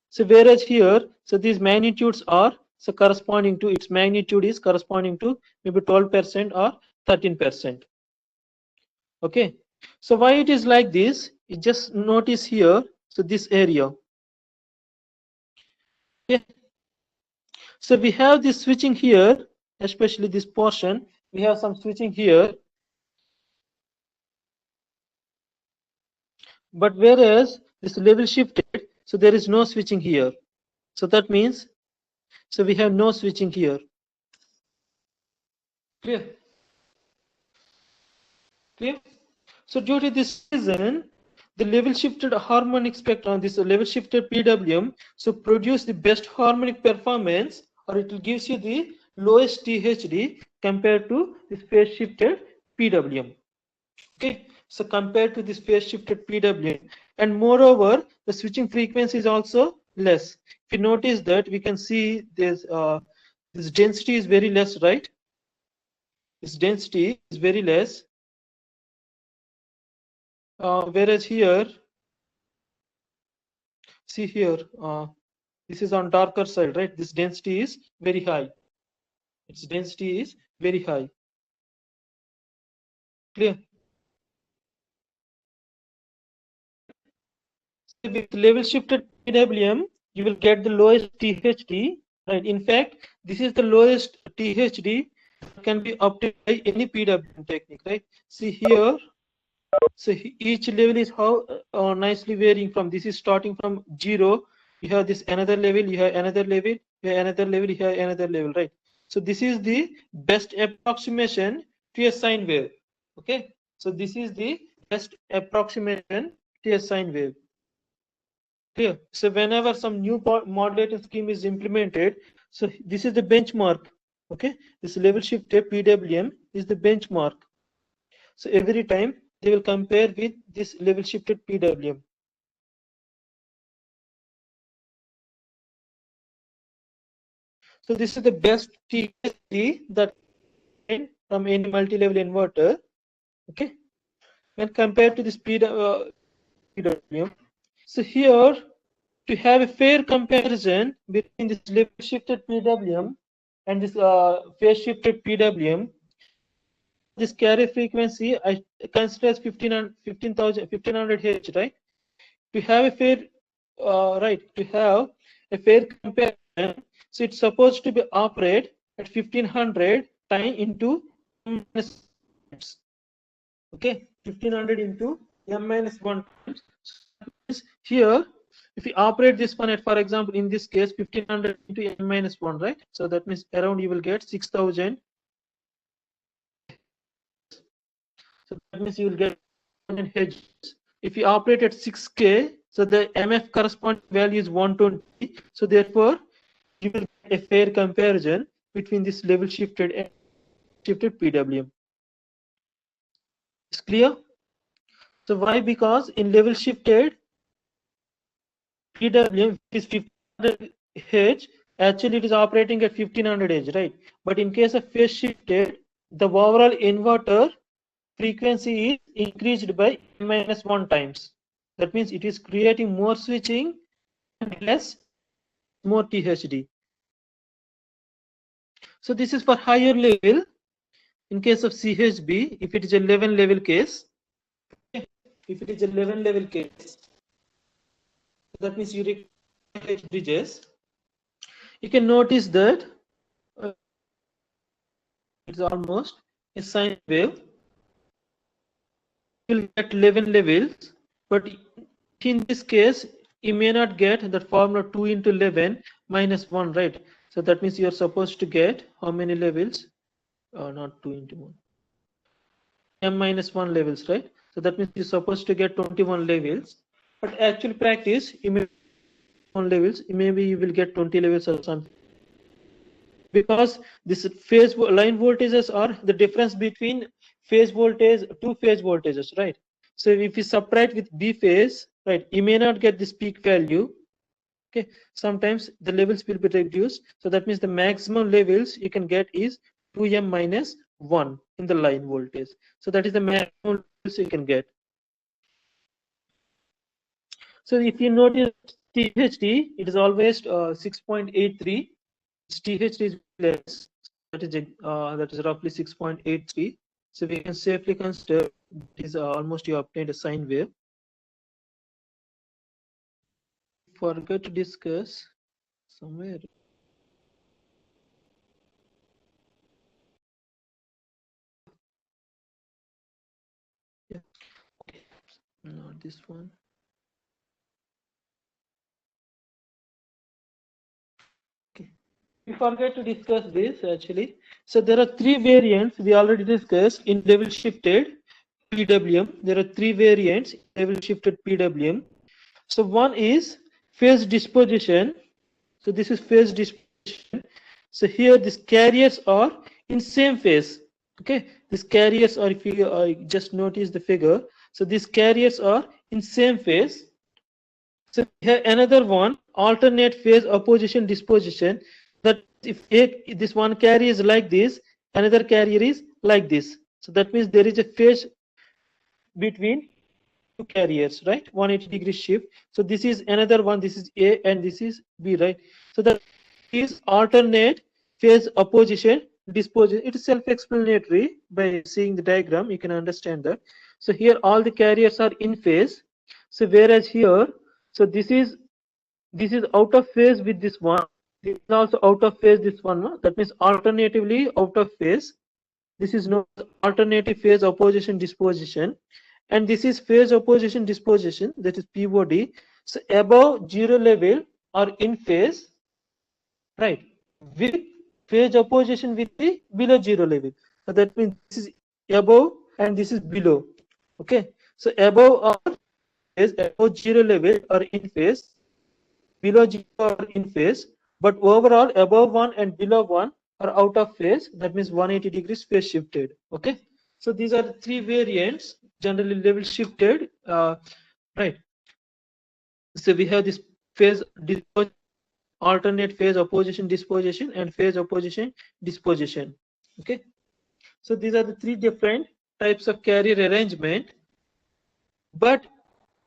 So whereas here, so these magnitudes are, so corresponding to, its magnitude is corresponding to maybe 12% or 13%. Okay. So why it is like this? You just notice here, so this area. Okay. So we have this switching here, especially this portion. We have some switching here. But whereas this level shifted, so there is no switching here. So that means, so we have no switching here. Clear? Clear? So due to this reason, the level shifted harmonic spectrum, this level shifted PWM, so produce the best harmonic performance, or it will gives you the lowest THD compared to this phase shifted PWM. Okay, so compared to this phase shifted PWM, and moreover, the switching frequency is also less. If you notice that, we can see this density is very less, right? This density is very less. Whereas here, see here, this is on darker side, right? This density is very high. Its density is very high. Clear? with level shifted PWM, you will get the lowest THD, right? In fact, this is the lowest THD that can be obtained by any PWM technique, right? See here, so each level is how nicely varying from. This is starting from 0. You have this another level, you have another level, you have another level, you have another level, right? So this is the best approximation to a sine wave. Okay, so this is the best approximation to a sine wave. Clear? So whenever some new modulating scheme is implemented, so this is the benchmark. Okay, this level shifted PWM is the benchmark. So every time they will compare with this level shifted PWM. So this is the best TSD that from any multi-level inverter. Okay, when compared to this PWM. So here, to have a fair comparison between this level shifted PWM and this phase shifted PWM, this carrier frequency I consider as 1500 Hz, right? To have a fair to have a fair comparison, so it's supposed to be operate at 1500 time into m minus okay, 1500 into m minus 1 times. So here, if we operate this one at, for example, in this case 1500 into m minus 1, right? So that means around you will get 6000. So that means you will get 100 Hz. If you operate at 6K, so the MF corresponding value is 120. So therefore, you will get a fair comparison between this level shifted and shifted PWM. It's clear? So why? Because in level shifted PWM is 1500 Hz, actually it is operating at 1500 Hz, right? But in case of phase shifted, the overall inverter frequency is increased by minus 1 times. That means it is creating more switching and less more THD. So this is for higher level. In case of CHB, if it is a 11 level case, if it is a 11 level case, that means you require H-bridges. You can notice that it's almost a sine wave. You will get 11 levels, but in this case, you may not get that formula 2 into 11 minus 1, right? So that means you are supposed to get how many levels? Not 2 into 1. M minus 1 levels, right? So that means you're supposed to get 21 levels. But actual practice, you may 1 levels, maybe you will get 20 levels or something. Because this phase line voltages are the difference between phase voltage, two phase voltages, right? So if you subtract with B phase, right, you may not get this peak value. Okay, sometimes the levels will be reduced. So that means the maximum levels you can get is 2M minus 1 in the line voltage. So that is the maximum levels you can get. So if you notice THD, it is always 6.83. THD is less. That is roughly 6.83. So we can safely consider it is almost you obtained a sine wave. Forget to discuss somewhere. Yeah. Okay. Not this one. Okay. We forget to discuss this actually. So there are 3 variants we already discussed in level shifted PWM. There are 3 variants in level shifted PWM. So one is phase disposition. So this is phase disposition. So here these carriers are in same phase. Okay, these carriers are, if you just notice the figure, so these carriers are in same phase. So here another one, alternate phase opposition disposition, that if this one carrier is like this, another carrier is like this. So that means there is a phase between two carriers, right? 180-degree shift. So this is another one, this is A and this is B, right? So that is alternate phase opposition disposition. It is self-explanatory. By seeing the diagram you can understand that. So here all the carriers are in phase. So whereas here, So this is out of phase with this one. This is also out of phase this one. No? That means alternatively out of phase. This is known as alternative phase opposition disposition, and this is phase opposition disposition, that is POD. So above zero level or in phase, right, with phase opposition with the below zero level. So that means this is above and this is below. Okay, so above or phase, above zero level or in phase, below zero or in phase, but overall above one and below one are out of phase. That means 180 degrees phase shifted. Okay, so these are the three variants, generally level shifted. Right. So we have this phase disposition, alternate phase opposition disposition, and phase opposition disposition. Okay, so these are the three different types of carrier arrangement. But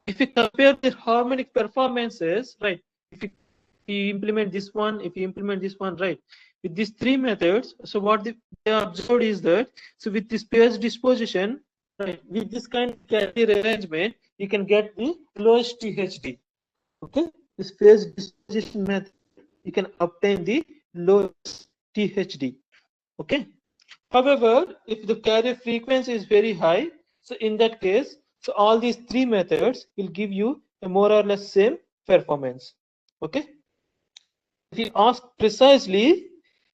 if you compare the harmonic performances, right, if you implement this one, if you implement this one, right, with these three methods, so what they observed is that, so with this phase disposition, right, with this kind of carrier arrangement, you can get the lowest THD. Okay, this phase disposition method, you can obtain the lowest THD. Okay, however, if the carrier frequency is very high, so in that case, so all these three methods will give you a more or less same performance. Okay, if you ask precisely,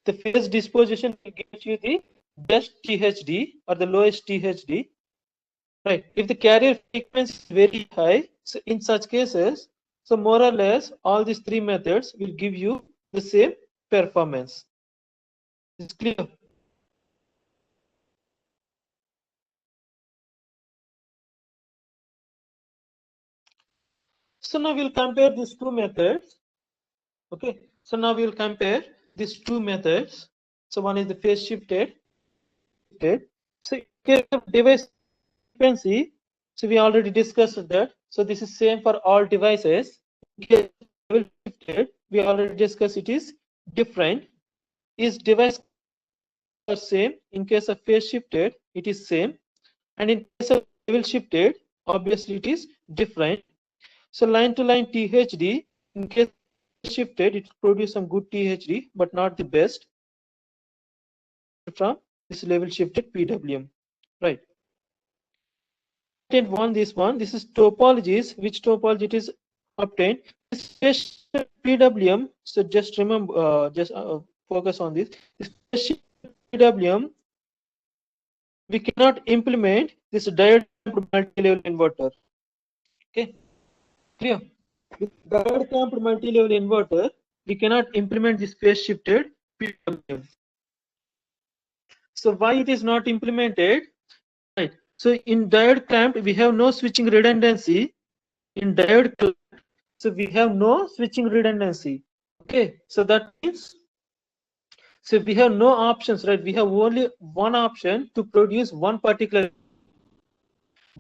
the phase disposition will give you the best THD or the lowest THD. Right, if the carrier frequency is very high, so in such cases, so more or less all these three methods will give you the same performance. It's clear. So now we'll compare these two methods. Okay, so now we'll compare these two methods. So one is the phase shifted. So in case of device frequency, so we already discussed that. So this is same for all devices. In case of level shifted, we already discussed it is different. Is device are same? In case of phase shifted, it is same, and in case of level shifted, obviously it is different. So line to line THD, in case shifted, it produces some good THD, but not the best from this level shifted PWM, right? This one, this is topologies. Which topology it is obtained? This phase shifted PWM. So just remember, focus on this. This phase shifted PWM, we cannot implement this diode multi-level inverter. Okay, clear? With diode clamped multi-level inverter, we cannot implement this phase shifted PWM. So why it is not implemented? Right. So in diode clamped, we have no switching redundancy. In diode clamped, so we have no switching redundancy. Okay. So that means, so we have no options, right? We have only one option to produce one particular.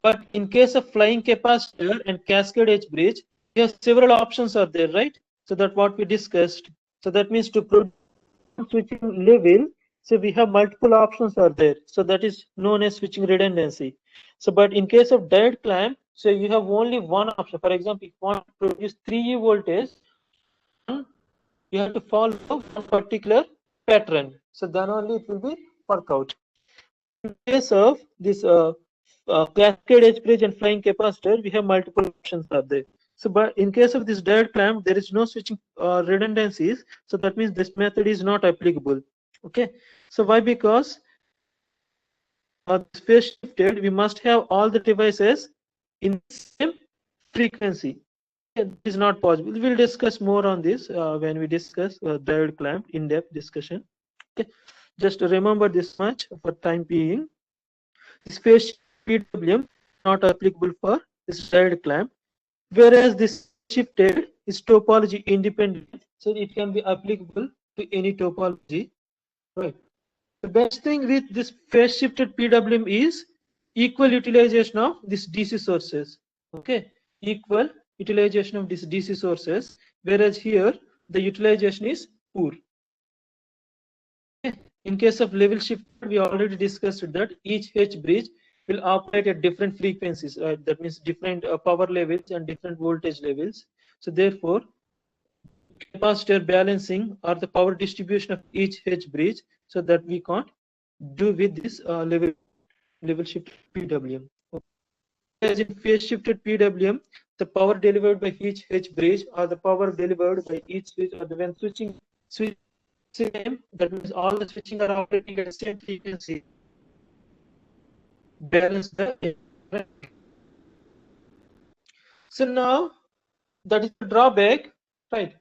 But in case of flying capacitor and Cascaded H-Bridge, we have several options are there, right? So that's what we discussed. So that means to produce switching level, so we have multiple options are there. So that is known as switching redundancy. So but in case of diode clamp, so you have only one option. For example, if you want to produce 3E voltage, you have to follow one particular pattern. So then only it will be work out. In case of this Cascade H-Bridge and flying capacitor, we have multiple options are there. So, but in case of this diode clamp, there is no switching redundancies. So that means this method is not applicable. Okay. So why? Because phase shifted, we must have all the devices in the same frequency. It is not possible. We'll discuss more on this when we discuss diode clamp in-depth discussion. Okay. Just remember this much for time being. This phase PWM not applicable for this diode clamp, whereas this shifted is topology independent, so it can be applicable to any topology. Right. The best thing with this phase shifted PWM is equal utilization of these DC sources. Okay, equal utilization of these DC sources, whereas here the utilization is poor. Okay. In case of level shift, we already discussed that each H bridge will operate at different frequencies, right? That means different power levels and different voltage levels. So therefore, capacitor balancing or the power distribution of each H-bridge, so that we can't do with this level shifted PWM. Okay. As in phase shifted PWM, the power delivered by each H-bridge or the power delivered by each switch, or when switching same, that means all the switching are operating at the same frequency. Balance the. So now that is the drawback, right?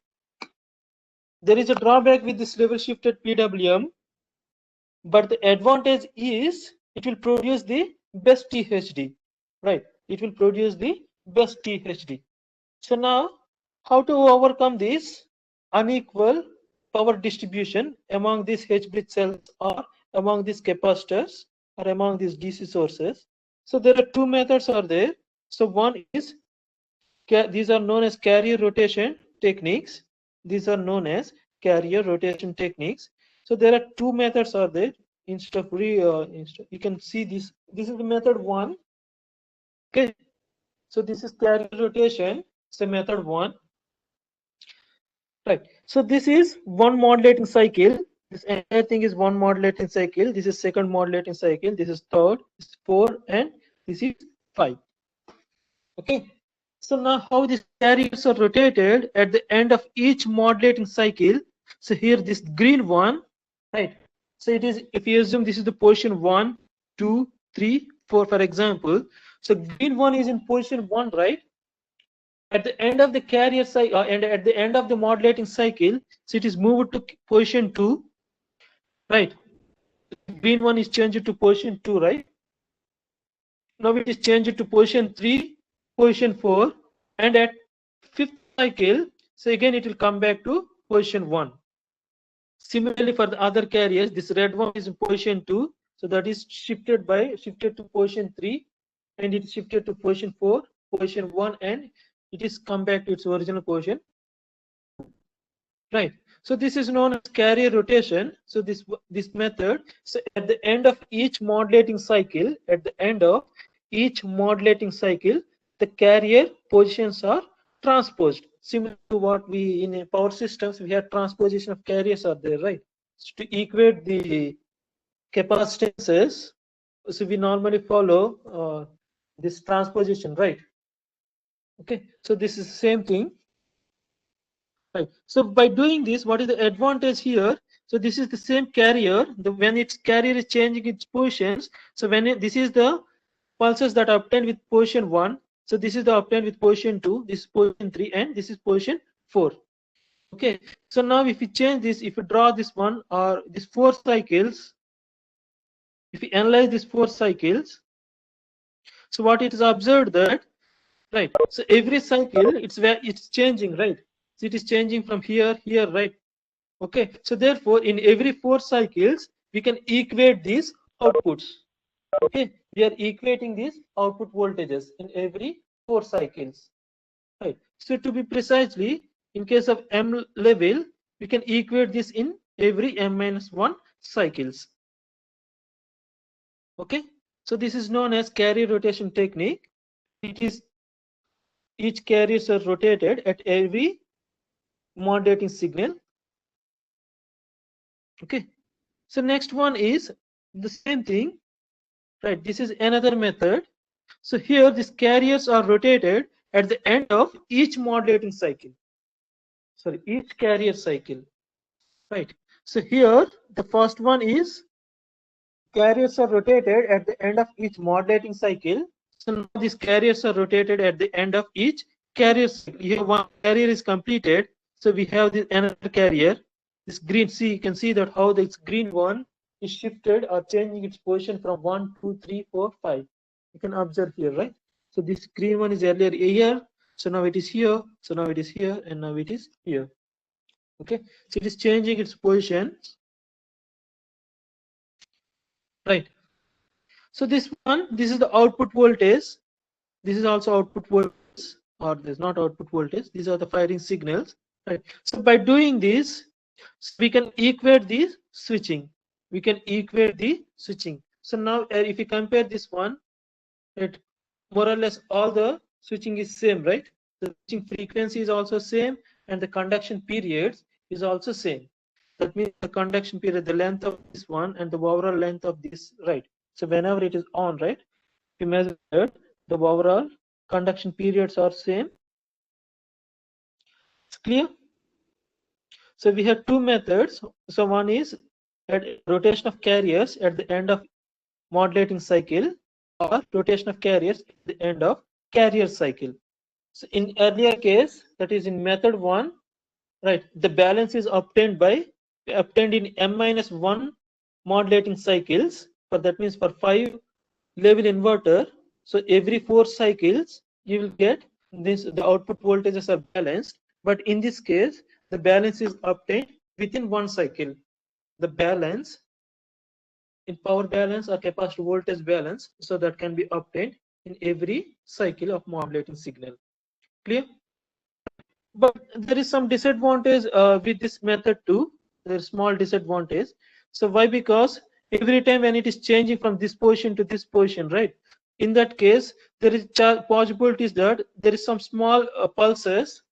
There is a drawback with this level shifted PWM, but the advantage is it will produce the best THD, right? It will produce the best THD. So now, how to overcome this unequal power distribution among these H-bridge cells or among these capacitors or among these DC sources? So there are two methods are there. So one is, these are known as carrier rotation techniques. These are known as carrier rotation techniques. So there are two methods are there. Instead of you can see this. This is the method one. Okay. So this is carrier rotation. So method one. Right. So this is one modulating cycle. This entire thing is one modulating cycle. This is second modulating cycle. This is third. This is 4, and this is 5. Okay. So now how these carriers are rotated at the end of each modulating cycle. So here this green one, right? So it is, if you assume this is the position 1, 2, 3, 4, for example. So green one is in position 1, right? At the end of the carrier cycle and at the end of the modulating cycle, so it is moved to position 2, right? Green one is changed to position 2, right? Now it is changed to position 3, position 4, and at fifth cycle, so again it will come back to position 1. Similarly, for the other carriers, this red one is in position 2, so that is shifted to position 3, and it is shifted to position 4, position 1, and it is come back to its original position. Right. So this is known as carrier rotation. So this method. So at the end of each modulating cycle, the carrier positions are transposed. Similar to what we in power systems, we have transposition of carriers are there, right? So to equate the capacitances, so we normally follow this transposition, right? Okay. So this is the same thing. Right. So by doing this, what is the advantage here? So this is the same carrier. When its carrier is changing its positions, so when this is the pulses that are obtained with position 1. So this is the obtained with position 2. This is position 3, and this is position 4. Okay. So now if we change this, if we draw this one or these 4 cycles, if we analyze these 4 cycles, so what it is observed that, right? So every cycle it's changing, right? So it is changing from here, right? Okay, so therefore in every 4 cycles we can equate these outputs. Okay, we are equating these output voltages in every 4 cycles, right? So to be precisely, in case of M level, we can equate this in every M-1 cycles. Okay, so this is known as carrier rotation technique. It is each carriers are rotated at every modulating signal. Okay, so next one is the same thing, right? This is another method. So here these carriers are rotated at the end of each modulating cycle. Sorry, each carrier cycle, right? So here the first one is carriers are rotated at the end of each modulating cycle. So now these carriers are rotated at the end of each carrier cycle. Here one carrier is completed, so we have this another carrier. This green, see, you can see that how this green one is shifted or changing its position from 1, 2, 3, 4, 5. You can observe here, right? So this green one is earlier here, so now it is here, so now it is here, and now it is here. Okay, so it is changing its position, right? So this one, this is the output voltage. This is also output voltage, or there's not output voltage. These are the firing signals, right? So by doing this, we can equate the switching. We can equate the switching. So now if you compare this one, right? More or less all the switching is same, right? The switching frequency is also same, and the conduction periods is also same. That means the conduction period, the length of this one and the overall length of this, right? So whenever it is on, right, we measure that the overall conduction periods are same. It's clear? So we have two methods. So one is at rotation of carriers at the end of modulating cycle, or rotation of carriers at the end of carrier cycle. So in earlier case, that is in method 1, right, the balance is obtained in m-1 modulating cycles. For that means for 5 level inverter, so every 4 cycles you will get this, the output voltages are balanced. But in this case, the balance is obtained within 1 cycle. The balance in power balance or capacitor voltage balance, so that can be obtained in every cycle of modulating signal. Clear? But there is some disadvantage with this method too. There is small disadvantage. So why? Because every time when it is changing from this position to this position, right, in that case there is possibilities that there is some small pulses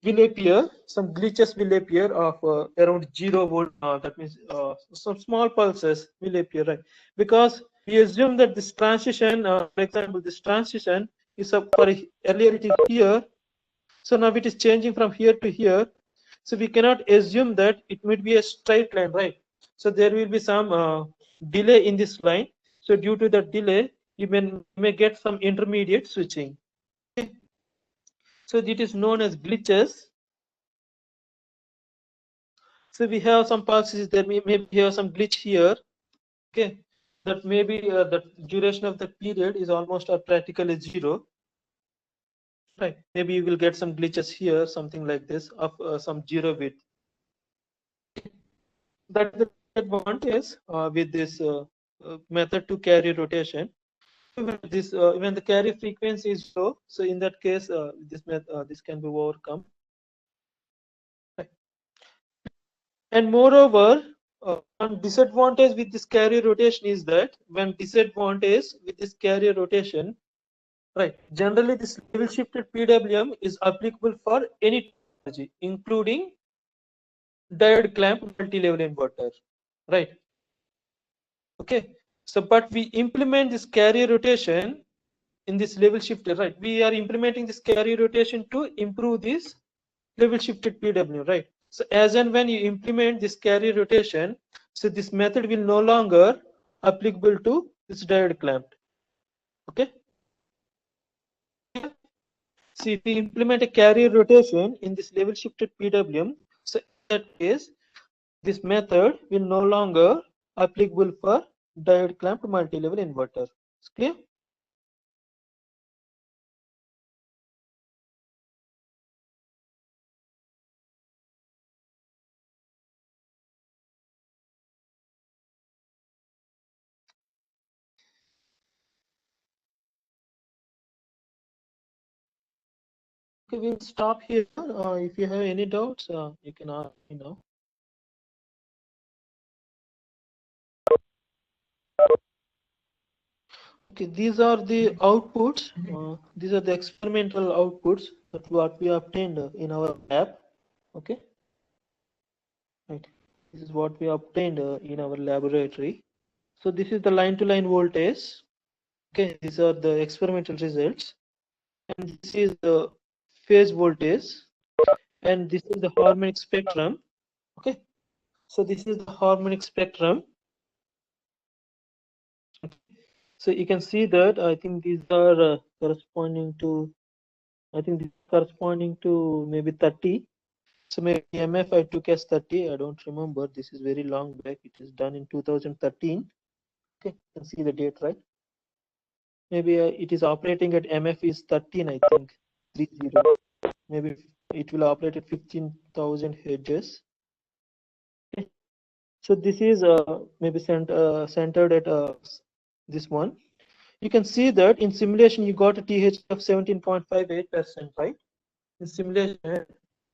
will appear, some glitches will appear of around 0 volt. That means some small pulses will appear, right? Because we assume that this transition, for example, this transition is up for earlier it is here, so now it is changing from here to here. So we cannot assume that it might be a straight line, right? So there will be some delay in this line. So due to that delay, you may get some intermediate switching. Okay. So it is known as glitches. So we have some pulses. There may have some glitch here. Okay, that maybe the duration of the period is almost or practically 0. Right. Maybe you will get some glitches here, something like this, of some 0 bit. That's the advantage with this method to carry rotation. When the carry frequency is low, so in that case, this can be overcome. Right. And moreover, one disadvantage with this carrier rotation is that when disadvantage with this carrier rotation, right, generally this level shifted PWM is applicable for any technology, including diode clamp multi-level inverter, right? Okay, so but we implement this carrier rotation in this level shifter, right? We are implementing this carrier rotation to improve this level shifted PWM, right? So as and when you implement this carrier rotation, so this method will no longer applicable to this diode clamp. Okay. So if we implement a carrier rotation in this level shifted PWM, so in that case, this method will no longer applicable for diode clamped multi-level inverter. It's clear? Okay, we'll stop here. If you have any doubts, you can ask me now. Okay, these are the outputs. These are the experimental outputs that what we obtained in our lab. Okay, right. This is what we obtained in our laboratory. So this is the line-to-line voltage. Okay, these are the experimental results, and this is the phase voltage, and this is the harmonic spectrum. Okay, so this is the harmonic spectrum. Okay. So you can see that I think these are corresponding to, I think this is corresponding to maybe 30. So maybe MF I took as 30. I don't remember. This is very long back. It is done in 2013. Okay, you can see the date, right? Maybe it is operating at MF is 13, I think. 30. Maybe it will operate at 15,000 hertz. Okay. So this is maybe centered at this one. You can see that in simulation you got a TH of 17.58%, right? In simulation,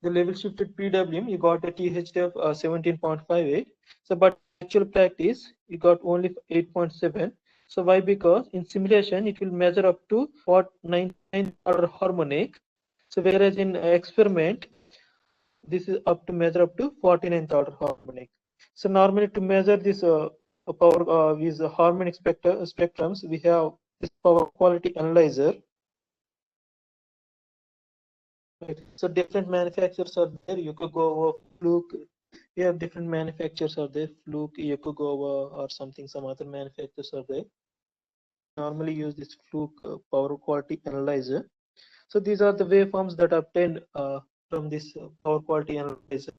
the level shifted PWM you got a TH of 17.58. So but actual practice you got only 8.7. So why? Because in simulation it will measure up to 99th order harmonic. So whereas in experiment this is up to measure up to 49th order harmonic. So normally to measure this power these harmonic spectrums, we have this power quality analyzer. Right. So different manufacturers are there. Yokogawa, Fluke. We have different manufacturers are there. Fluke, Yokogawa, or something. Some other manufacturers are there. Normally use this Fluke power quality analyzer. So these are the waveforms that are obtained from this power quality analyzer.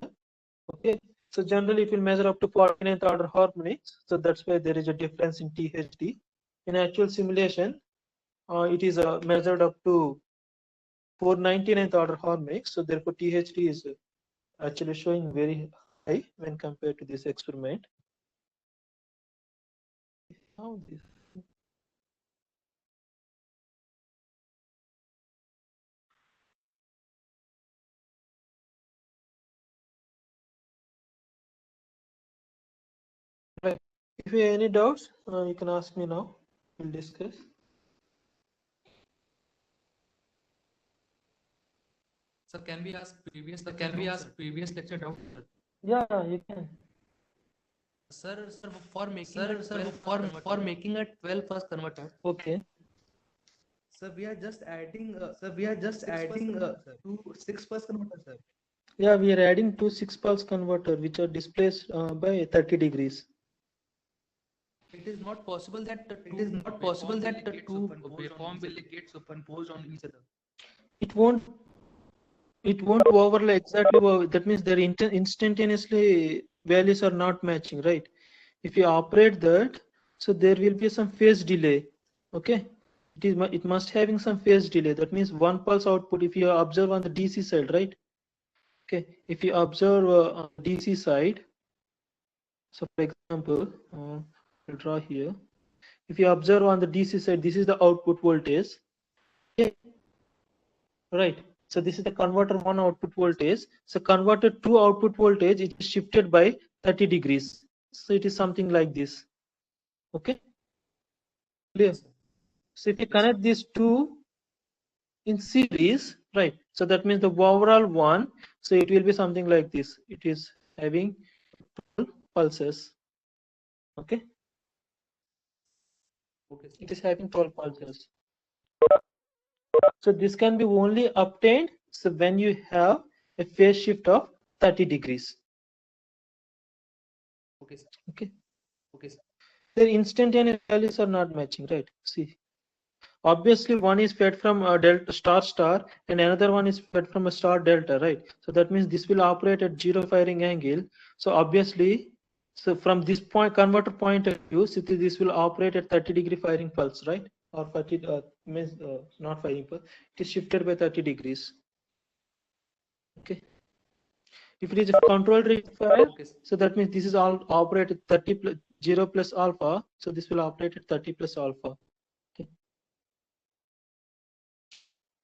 Okay. So generally it will measure up to 49th order harmonics. So that's why there is a difference in THD. In actual simulation, it is measured up to 499th order harmonics. So therefore THD is actually showing very high when compared to this experiment. How this? Right. If you have any doubts, you can ask me now. We'll discuss. Sir, can we ask previous lecture doubt? Yeah, you can. Sir, for making for making a 12 bus converter. Okay. Sir, we are just adding. Sir, we are just 6 adding two 6 bus converter, sir. Yeah, we are adding two 6 pulse converter which are displaced by 30 degrees. It is not possible that the two waveform will get superimposed on each other. It won't overlap exactly. That means their instantaneously values are not matching, right? If you operate that, so there will be some phase delay. Okay, it must having some phase delay. That means one pulse output. If you observe on the DC side, right? Okay, if you observe on the DC side, so for example, I'll draw here. If you observe on the DC side, this is the output voltage. Okay, right. So this is the converter 1 output voltage. So converter 2 output voltage, it is shifted by 30 degrees. So it is something like this. Okay, clear. So if you connect these two in series, right? So that means the overall one. So it will be something like this. It is having 12 pulses. Okay. Okay. It is having 12 pulses. So this can be only obtained so when you have a phase shift of 30 degrees. Okay. Okay. Okay. Their instantaneous values are not matching, right? See, obviously one is fed from a delta star and another one is fed from a star delta, right? So that means this will operate at 0 firing angle. So obviously, so from this point converter point of view, so this will operate at 30-degree firing pulse, right? Or 30 means not firing pulse. It is shifted by 30 degrees. Okay. If it is a controlled rectifier, Okay. so that means this is all operate at 30 plus 0 plus alpha. So this will operate at 30 plus alpha. Okay.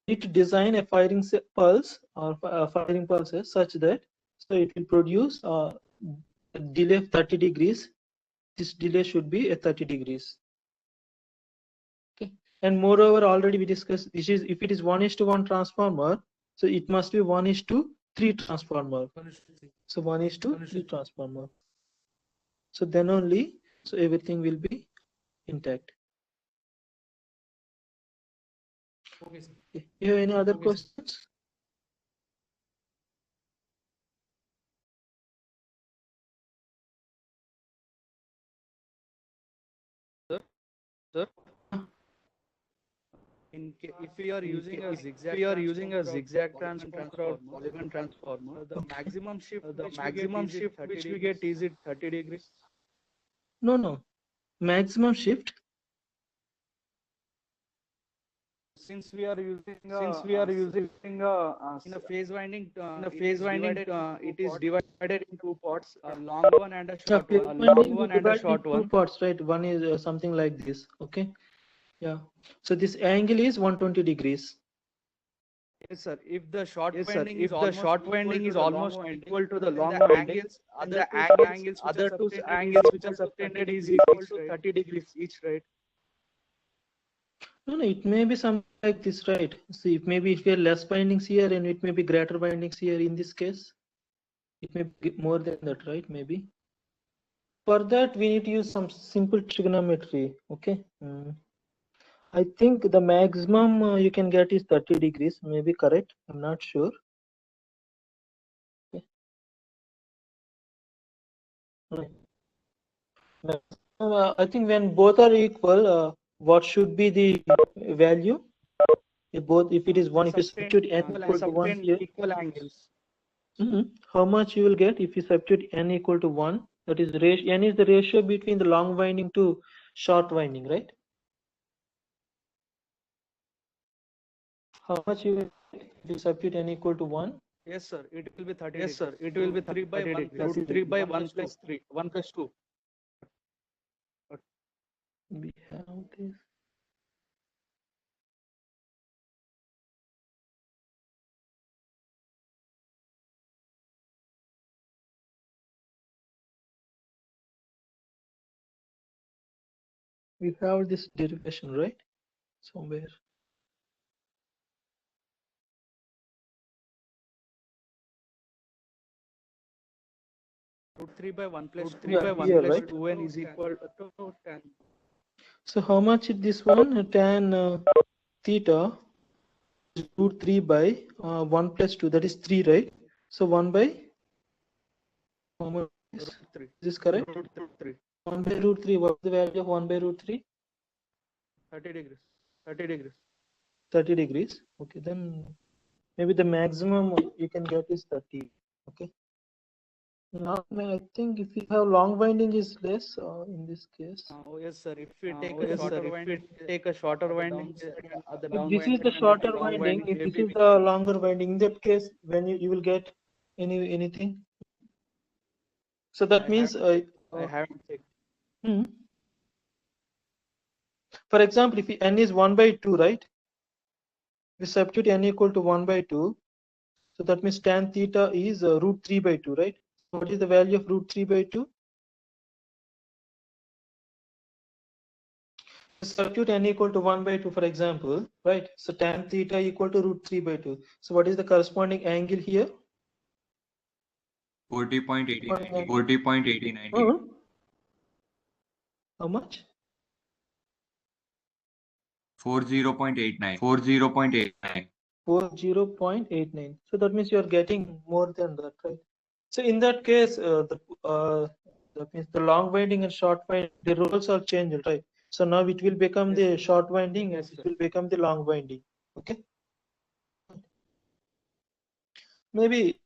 Need to design a firing pulse or firing pulses such that so it will produce a delay of 30 degrees. This delay should be at 30 degrees. Okay. And moreover, already we discussed this is if it is 1:1 transformer, so it must be 1:3 transformer. So 1:3 transformer. So then only so everything will be intact. Okay. Okay. You have any other questions? Sir, if we are using a zigzag transformer or polygon transformer, the maximum shift which we get is it 30 degrees? No. Maximum shift. Since we are using in a phase winding, it is divided in two parts, a long one and a short one. A long one and a short one. Two parts, right? One is something like this. Okay. Yeah. So this angle is 120 degrees. Yes, sir. If the short winding is almost equal to the long winding, and the other two angles which are subtended is equal to 30 degrees each, right? No, it may be something like this, right? See, maybe if we have less bindings here and it may be greater bindings here in this case, it may be more than that, right? Maybe. For that, we need to use some simple trigonometry, okay? I think the maximum you can get is 30 degrees, maybe correct, I'm not sure. Okay. Right. I think when both are equal, what should be the value? If it is 1, if you substitute n equal to 1 here, equal angles. how much you will get if you substitute n equal to 1? That is, n is the ratio between the long winding to short winding, right? How much you will get if you substitute n equal to 1? Yes, sir. It will be 30. Yes, sir. It will be 3 by 1 plus 3 by 1 plus 3. 1 plus 2. We have this. We have this derivation, right? Somewhere. Root 3 by 1 plus 3 Yeah, by 1 here, plus right? 2n is equal to 10. So how much is this one? Tan theta is root 3 by 1 plus 2, that is 3, right? So 1 by how much is Root 3. is this correct? Root 3. 1 by root 3. What's the value of 1 by root 3? 30 degrees. 30 degrees. 30 degrees. Okay, then maybe the maximum you can get is 30. Okay. Now I think if you have long winding is less in this case. Oh yes, sir. If we take a shorter winding, the If down this is winding the and shorter long winding, winding, if this maybe is the longer winding, in that case, when you will get anything. So that means I haven't checked. For example, if n is 1 by 2, right? We substitute n equal to 1 by 2. So that means tan theta is root 3 by 2, right? So what is the value of root 3 by 2? Substitute n equal to 1 by 2, for example, right? So tan theta equal to root 3 by 2. So what is the corresponding angle here? 40.89. 40.89. How much? 40.89. 40.89. 40.89. So that means you are getting more than that, right? So in that case, that means the long winding and short winding, the roles are changed, right? So now it will become the short winding and it will become the long winding. Okay. Maybe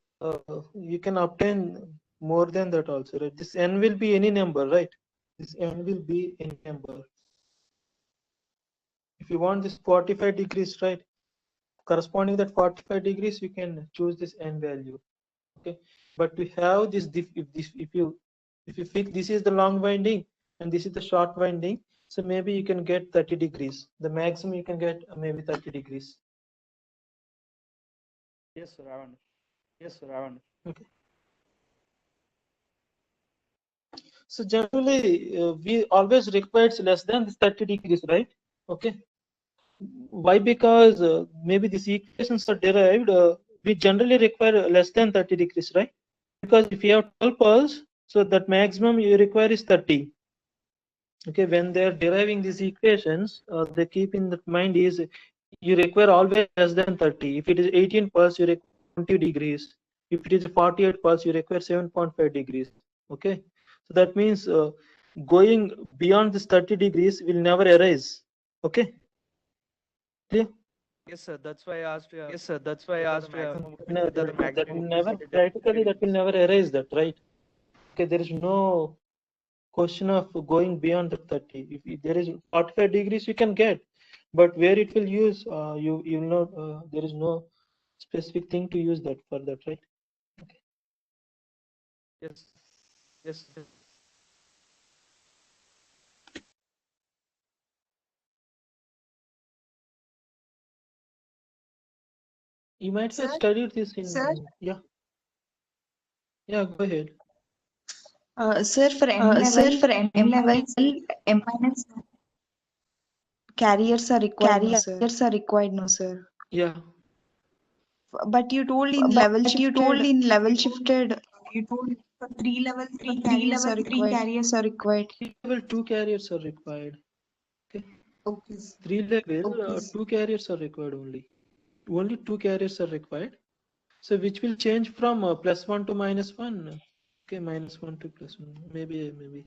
you can obtain more than that also, right? This n will be any number, right? This n will be any number. If you want this 45 degrees, right? Corresponding that 45 degrees, you can choose this n value. Okay. But we have this if you fix this is the long winding and this is the short winding, so maybe you can get 30 degrees. The maximum you can get maybe 30 degrees. Yes, sir. I understand. Yes, sir. I understand. Okay. So generally, we always require less than this 30 degrees, right? Okay. Why? Because maybe these equations are derived. We generally require less than 30 degrees, right? Because if you have 12 poles, so that maximum you require is 30. Okay, when they are deriving these equations, they keep in mind is you require always less than 30. If it is 18 pulse, you require 20 degrees. If it is 48 pulse, you require 7.5 degrees. Okay, so that means going beyond this 30 degrees will never arise. Okay, clear? Yes, sir. That's why I asked you. Yes, sir. That's why I asked you. No, that will never practically that will never arise that, right? Okay, there is no question of going beyond the 30. If there is 45 degrees, you can get, but where it will use, you will not. There is no specific thing to use that for that, right? Okay. Yes. Yes. You might have studied this in. Yeah. Yeah. Go ahead. Sir, for M level, M minus carriers are required, no, sir. Carriers are required, no, sir. Yeah. But you told in But level you told shifted, in level shifted, you told for 3 level, 3 3 carriers are level 3 required. carriers are required. 3 level 2 carriers are required. Okay. Okay. 3 level Okay. 2 carriers are required only. Only 2 carriers are required. So which will change from +1 to -1. Okay, -1 to +1. Maybe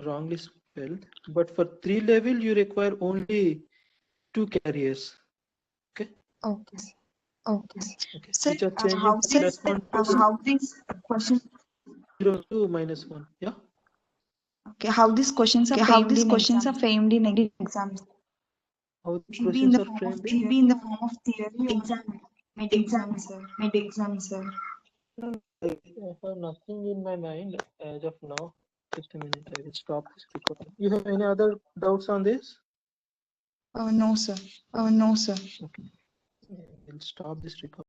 wrongly spelled. But for 3 level you require only 2 carriers. Okay. Okay. Okay. Sir, Which are changing how from this +1 to how this question 0 to -1. Yeah. okay, how these questions are Okay, how framed these in questions are exams? framed in exams? How the It should be in questions the are form of framed? theory Be in the form of theory or exam, sir. mid-exam, sir. No, I have nothing in my mind as of now. Just a minute, I will stop this recording. You have any other doubts on this? No, sir. No, sir. Okay. I'll stop this recording.